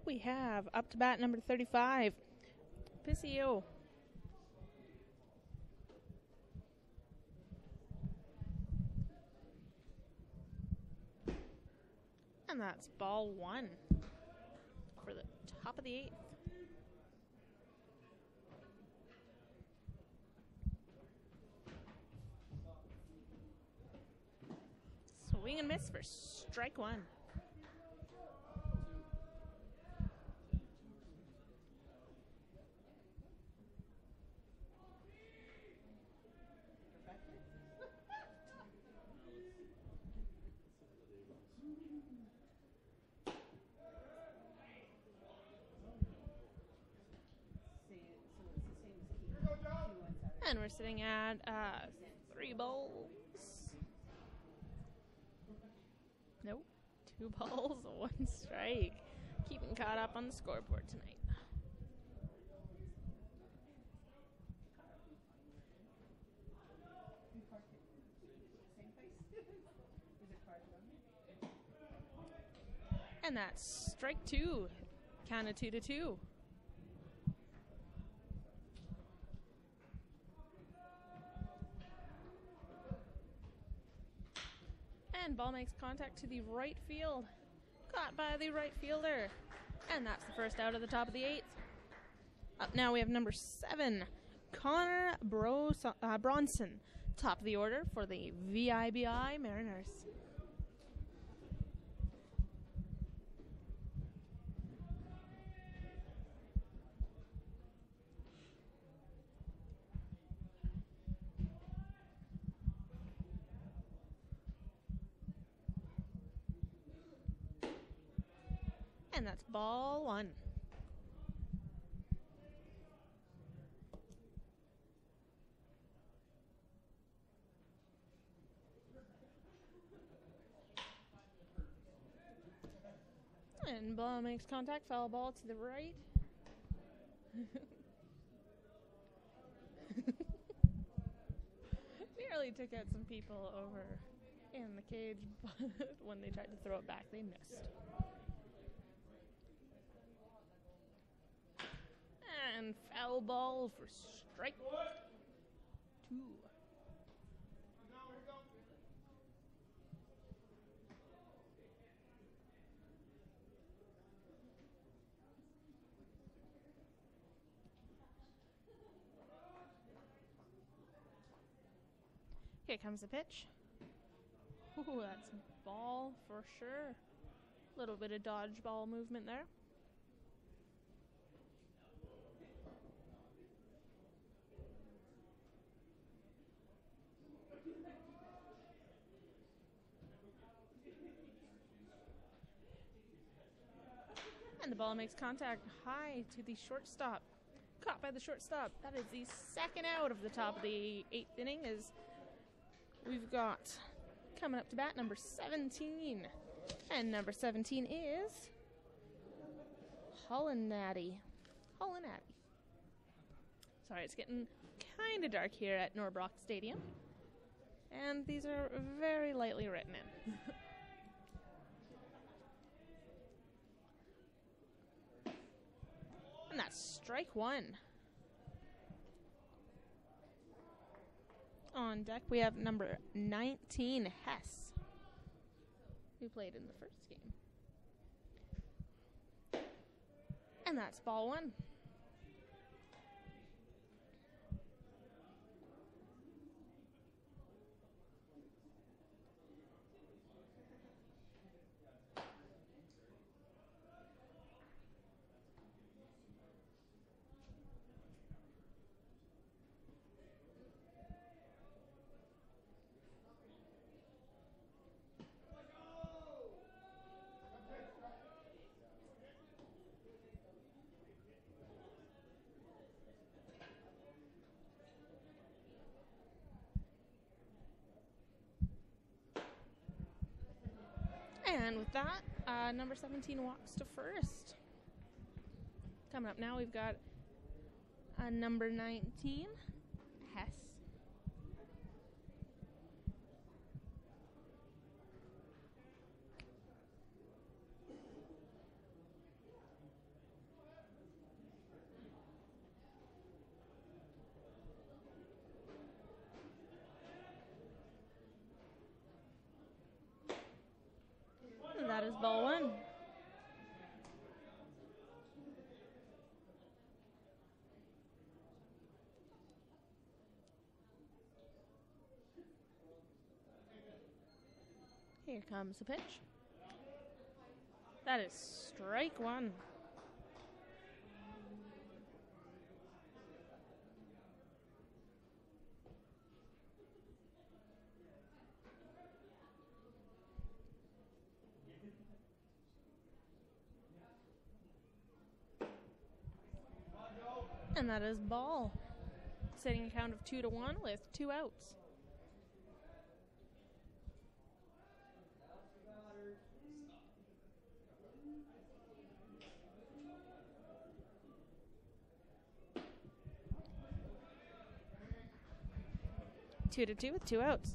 we have up to bat number 35, Piscio. And that's ball one for the top of the eighth. Swing and miss for strike one. And we're sitting at 3 balls. Nope, 2 balls, 1 strike. Keeping caught up on the scoreboard tonight. And that's strike 2. Count of 2-2. And ball makes contact to the right field. Caught by the right fielder. And that's the first out of the top of the eighth. Up now we have number 7, Connor Bronson. Top of the order for the VIBI Mariners. And that's ball one. And ball makes contact, foul ball to the right. Nearly took out some people over in the cage, but when they tried to throw it back, they missed. And foul ball for strike 2. Here comes the pitch. Ooh, that's a ball for sure. A little bit of dodgeball movement there. And the ball makes contact high to the shortstop. Caught by the shortstop. That is the second out of the top of the 8th inning. As we've got coming up to bat number 17. And number 17 is Hollanati. Sorry, it's getting kind of dark here at Norbrock Stadium. And these are very lightly written in. And that's strike 1. On deck, we have number 19, Hess, who played in the first game. And that's ball 1. And with that, number 17 walks to first. Coming up now, we've got number 19, Hess. Ball one. Here comes the pitch. That is strike one. And that is ball. Setting a count of 2-1 with 2 outs. Two to 2 with 2 outs.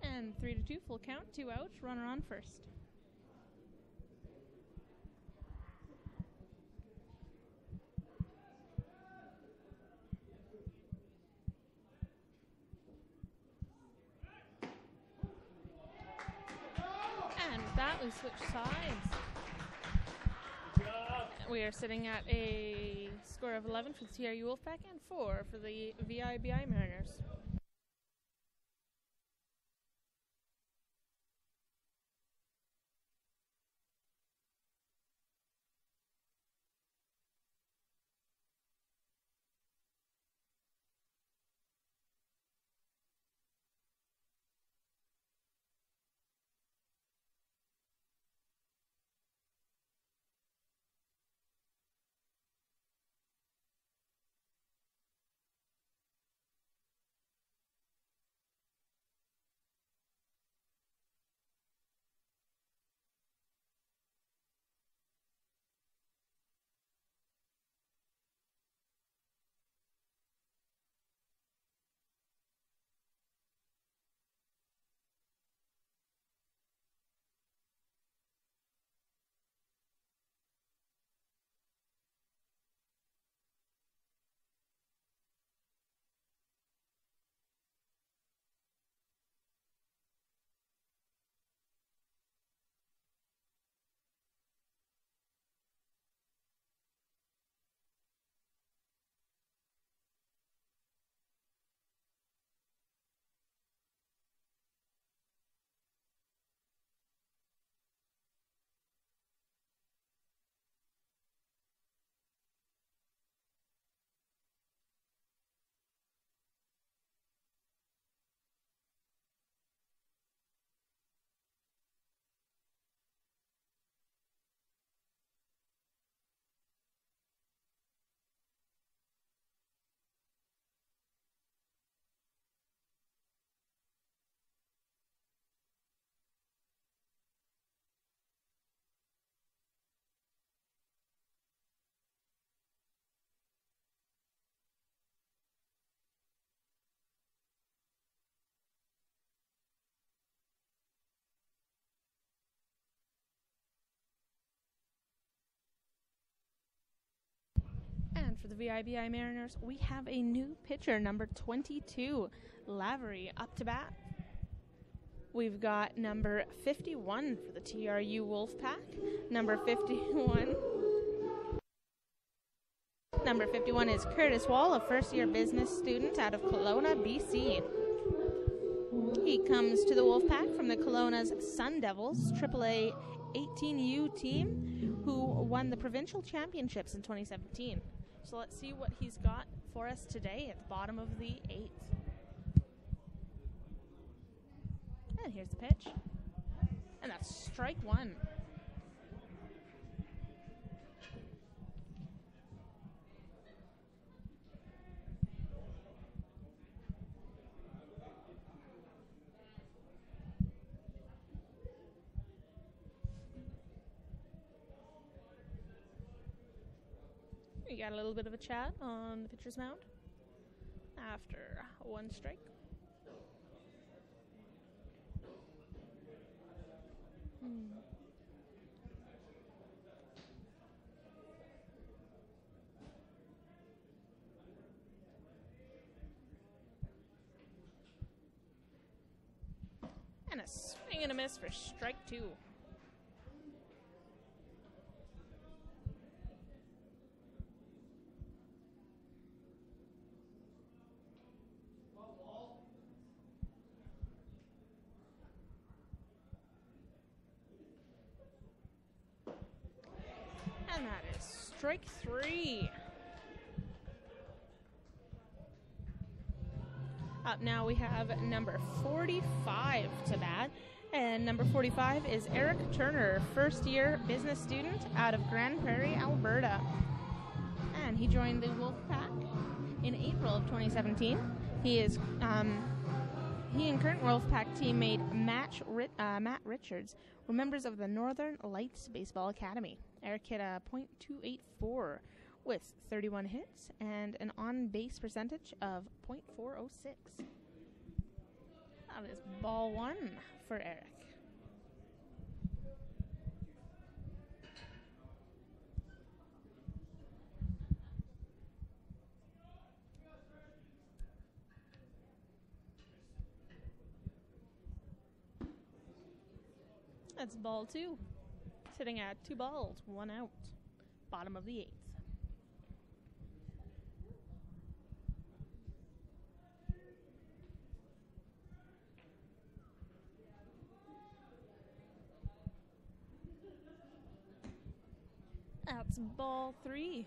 And 3-2, full count, 2 outs, runner on first. And with that, we switch sides. We are sitting at a score of 11 for the TRU WolfPack and 4 for the VIBI Mariners. And for the VIBI Mariners, we have a new pitcher, number 22, Lavery, up to bat. We've got number 51 for the TRU WolfPack. Number 51 is Curtis Wall, a first-year business student out of Kelowna, BC. He comes to the WolfPack from the Kelowna's Sun Devils, AAA 18U team, who won the provincial championships in 2017. So let's see what he's got for us today at the bottom of the 8th. And here's the pitch. And that's strike one. We got a little bit of a chat on the pitcher's mound after one strike. And a swing and a miss for strike 2. And that is strike 3. Up now we have number 45 to bat. And number 45 is Eric Turner, first-year business student out of Grand Prairie, Alberta. And he joined the WolfPack in April of 2017. He and current WolfPack teammate Matt Richards were members of the Northern Lights Baseball Academy. Eric hit a .284 with 31 hits and an on-base percentage of .406. That is ball 1 for Eric. That's ball 2. Sitting at 2 balls, 1 out. Bottom of the 8th. That's ball 3.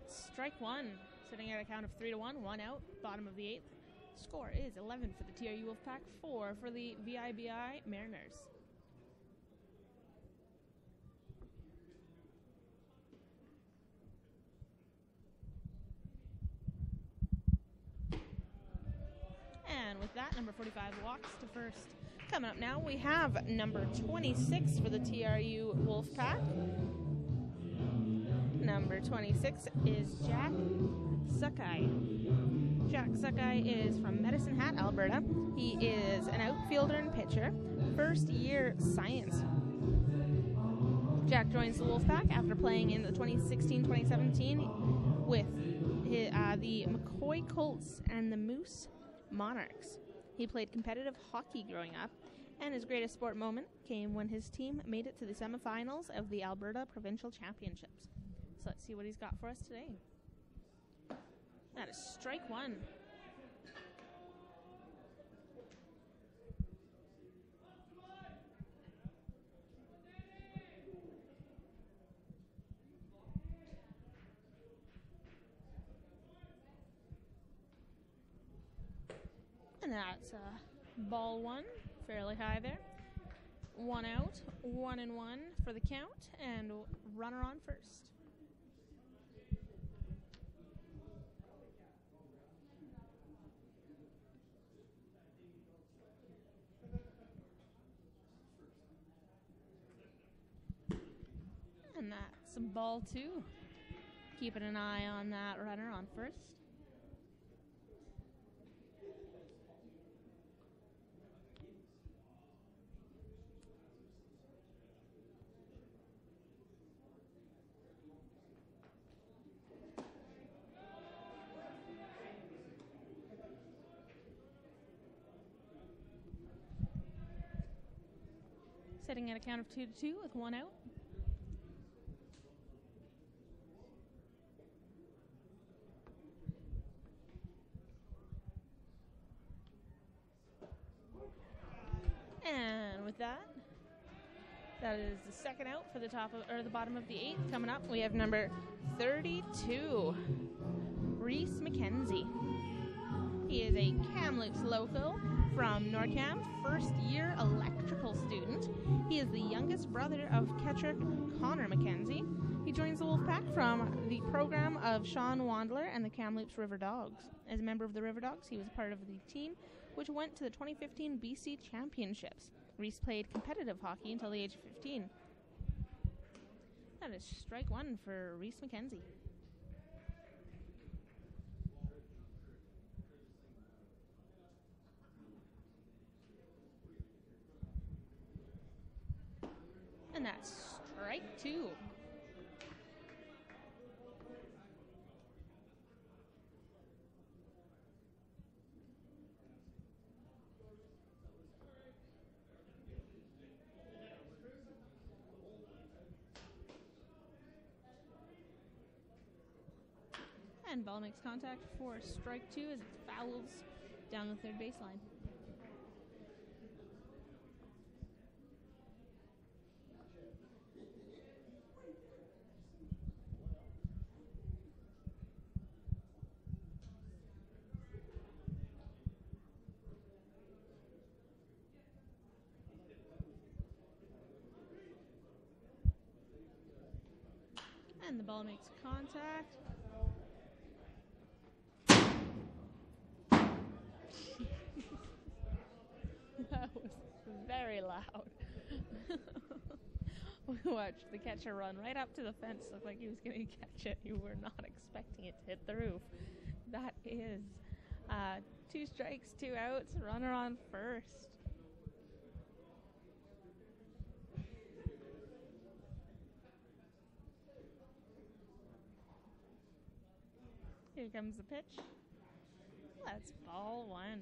Strike 1, sitting at a count of 3-1, 1 out, bottom of the 8th. Score is 11 for the TRU WolfPack, 4 for the VIBI Mariners. And with that, number 45 walks to first. Coming up now, we have number 26 for the TRU WolfPack. Number 26 is Jack Sakai. Jack Sakai is from Medicine Hat, Alberta. He is an outfielder and pitcher, first year science. Jack joins the WolfPack after playing in the 2016-2017 with the McCoy Colts and the Moose Monarchs. He played competitive hockey growing up, and his greatest sport moment came when his team made it to the semifinals of the Alberta Provincial Championships. So let's see what he's got for us today. That is strike 1. And that's ball 1, fairly high there. 1 out, 1-1 for the count, and runner on first. And that's ball 2. Keeping an eye on that runner on first. Sitting at a count of 2-2 with 1 out. And with that, that is the second out for the top of, or the bottom of the 8th. Coming up, we have number 32, Reese McKenzie. He is a Kamloops local from NorCam, first-year electrical student. He is the youngest brother of catcher Connor McKenzie. He joins the WolfPack from the program of Sean Wandler and the Kamloops River Dogs. As a member of the River Dogs, he was part of the team which went to the 2015 BC Championships. Reese played competitive hockey until the age of 15. That is strike one for Reese McKenzie. And that's strike two. And ball makes contact for strike two as it fouls down the third baseline. And the ball makes contact. That was very loud. We watched the catcher run right up to the fence. Looked like he was going to catch it. You were not expecting it to hit the roof. That is 2 strikes, 2 outs, runner on first. Here comes the pitch. That's ball one.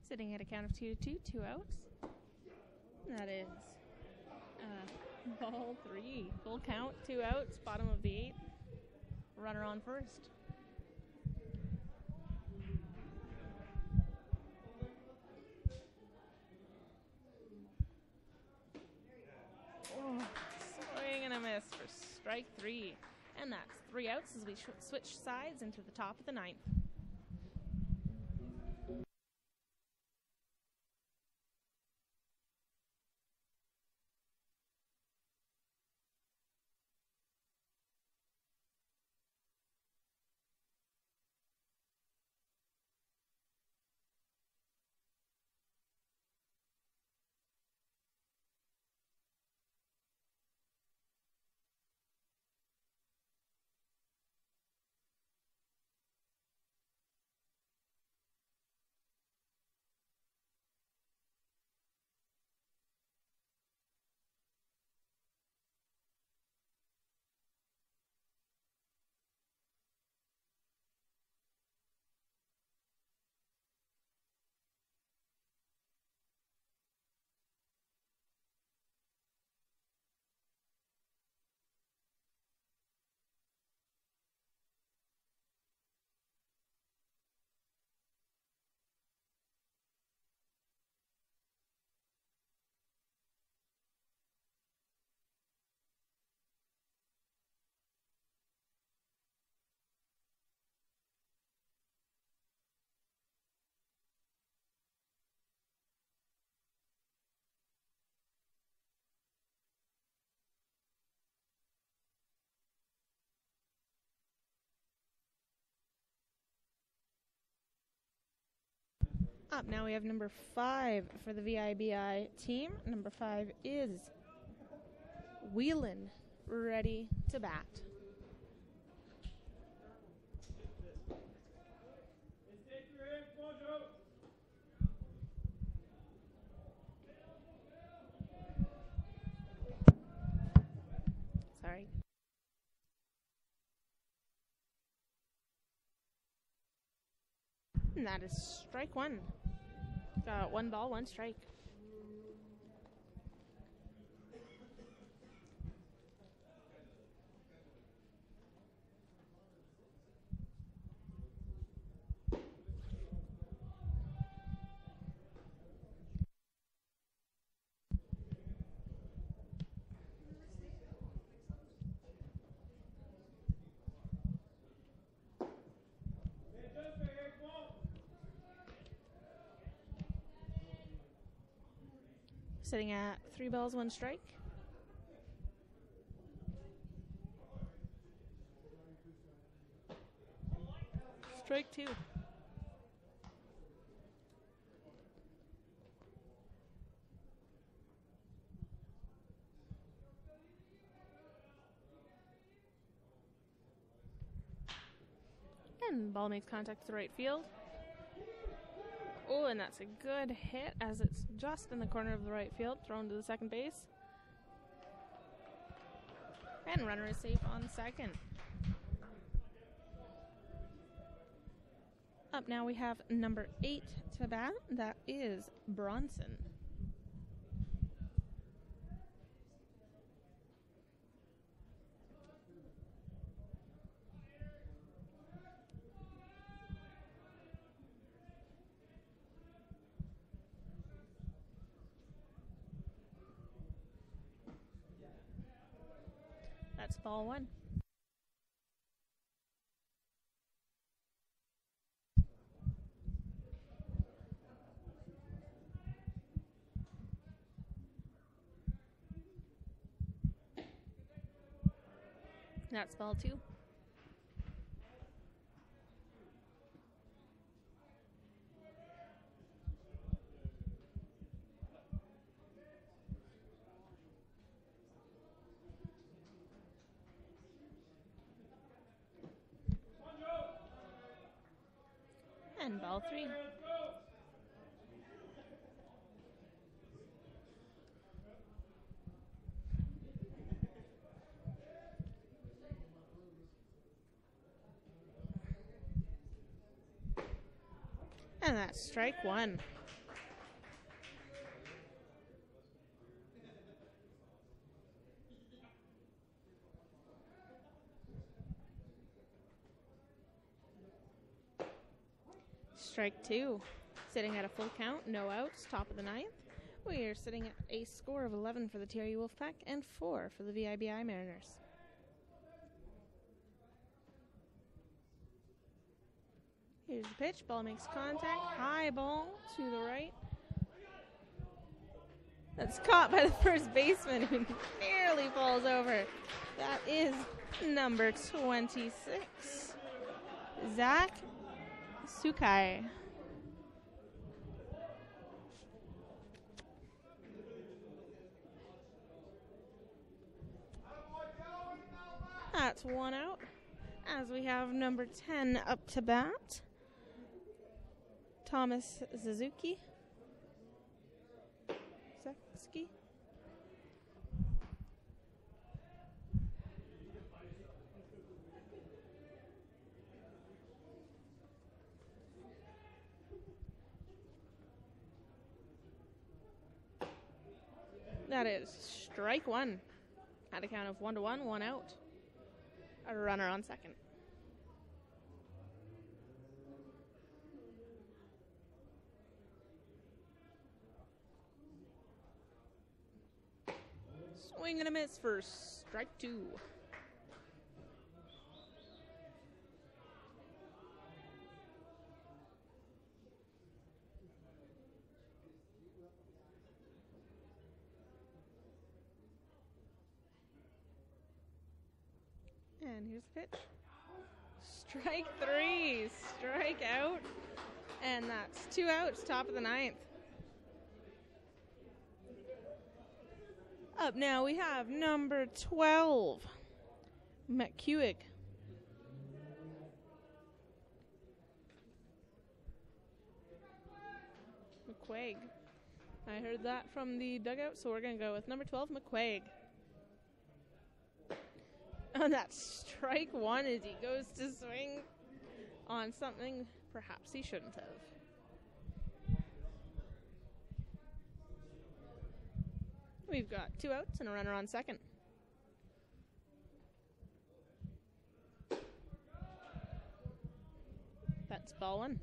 Sitting at a count of 2-2, 2 outs. That is ball 3. Full count, 2 outs, bottom of the 8th. Runner on first. Oh, swing and a miss for strike 3. And that's 3 outs as we switch sides into the top of the 9th. Up now we have number 5 for the VIBI team. Number 5 is Whelan, ready to bat. Sorry. And that is strike 1. Got 1 ball, 1 strike. sitting at 3 balls, 1 strike. Strike 2. And the ball makes contact with the right field. Oh, and that's a good hit as it's just in the corner of the right field, thrown to the second base. And runner is safe on second. Up now we have number 8 to bat. That is Bronson. That's ball 1. That's ball 2. And ball 3. And that's strike 1. Strike 2. Sitting at a full count, no outs, top of the 9th. We are sitting at a score of 11 for the TRU WolfPack and 4 for the VIBI Mariners. Here's the pitch. Ball makes contact. High ball to the right. That's caught by the first baseman who nearly falls over. That is number 26, Zach Sukai. That's 1 out. As we have number 10 up to bat, Thomas Suzuki. That is strike 1. At a count of 1-1, 1 out. A runner on second. Swing and a miss for strike 2. And here's the pitch. Strike 3. Strike out. And that's 2 outs, top of the 9th. Up now we have number 12, McQuig. McQuaig. I heard that from the dugout, so we're going to go with number 12, McQuaig. And that's strike 1 as he goes to swing on something perhaps he shouldn't have. We've got 2 outs and a runner on second. That's ball 1.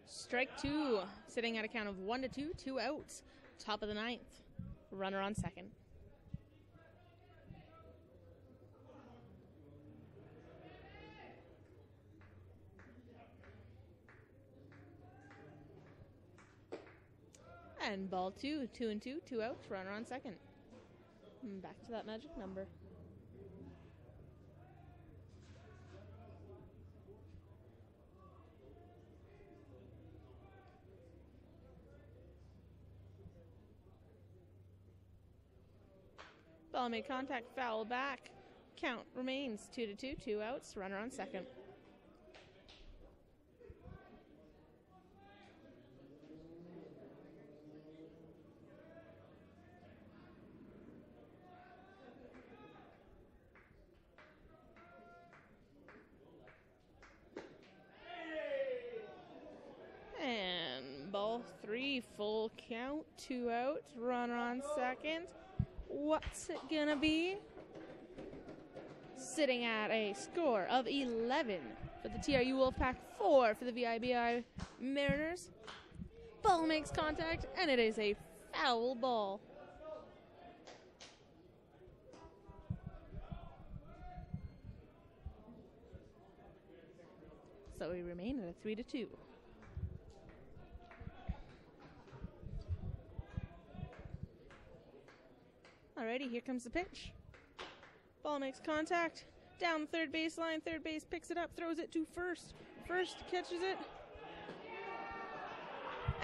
Strike 2, sitting at a count of 1-2, 2 outs. Top of the ninth. Runner on second. And ball 2, 2-2, 2 outs, runner on second. Back to that magic number. Ball made contact, foul back. Count remains 2-2, 2 outs, runner on second. And ball 3, full count, 2 outs, runner on second. What's it gonna be? Sitting at a score of 11 for the TRU WolfPack, 4 for the VIBI Mariners. Ball makes contact, and it is a foul ball. So we remain at a 3-2. Alrighty, here comes the pitch. Ball makes contact. Down the third baseline. Third base picks it up, throws it to first. First catches it.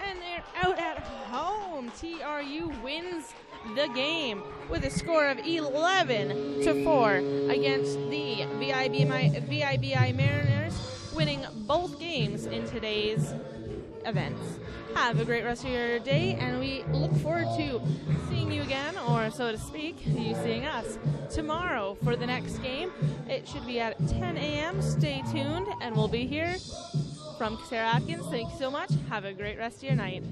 And they're out at home. TRU wins the game with a score of 11-4 against the VIBI Mariners, winning both games in today's events. Have a great rest of your day, and we look forward to seeing you again, or so to speak, you seeing us tomorrow for the next game. It should be at 10 a.m. Stay tuned, and we'll be here. From Sarah Atkins, thank you so much. Have a great rest of your night.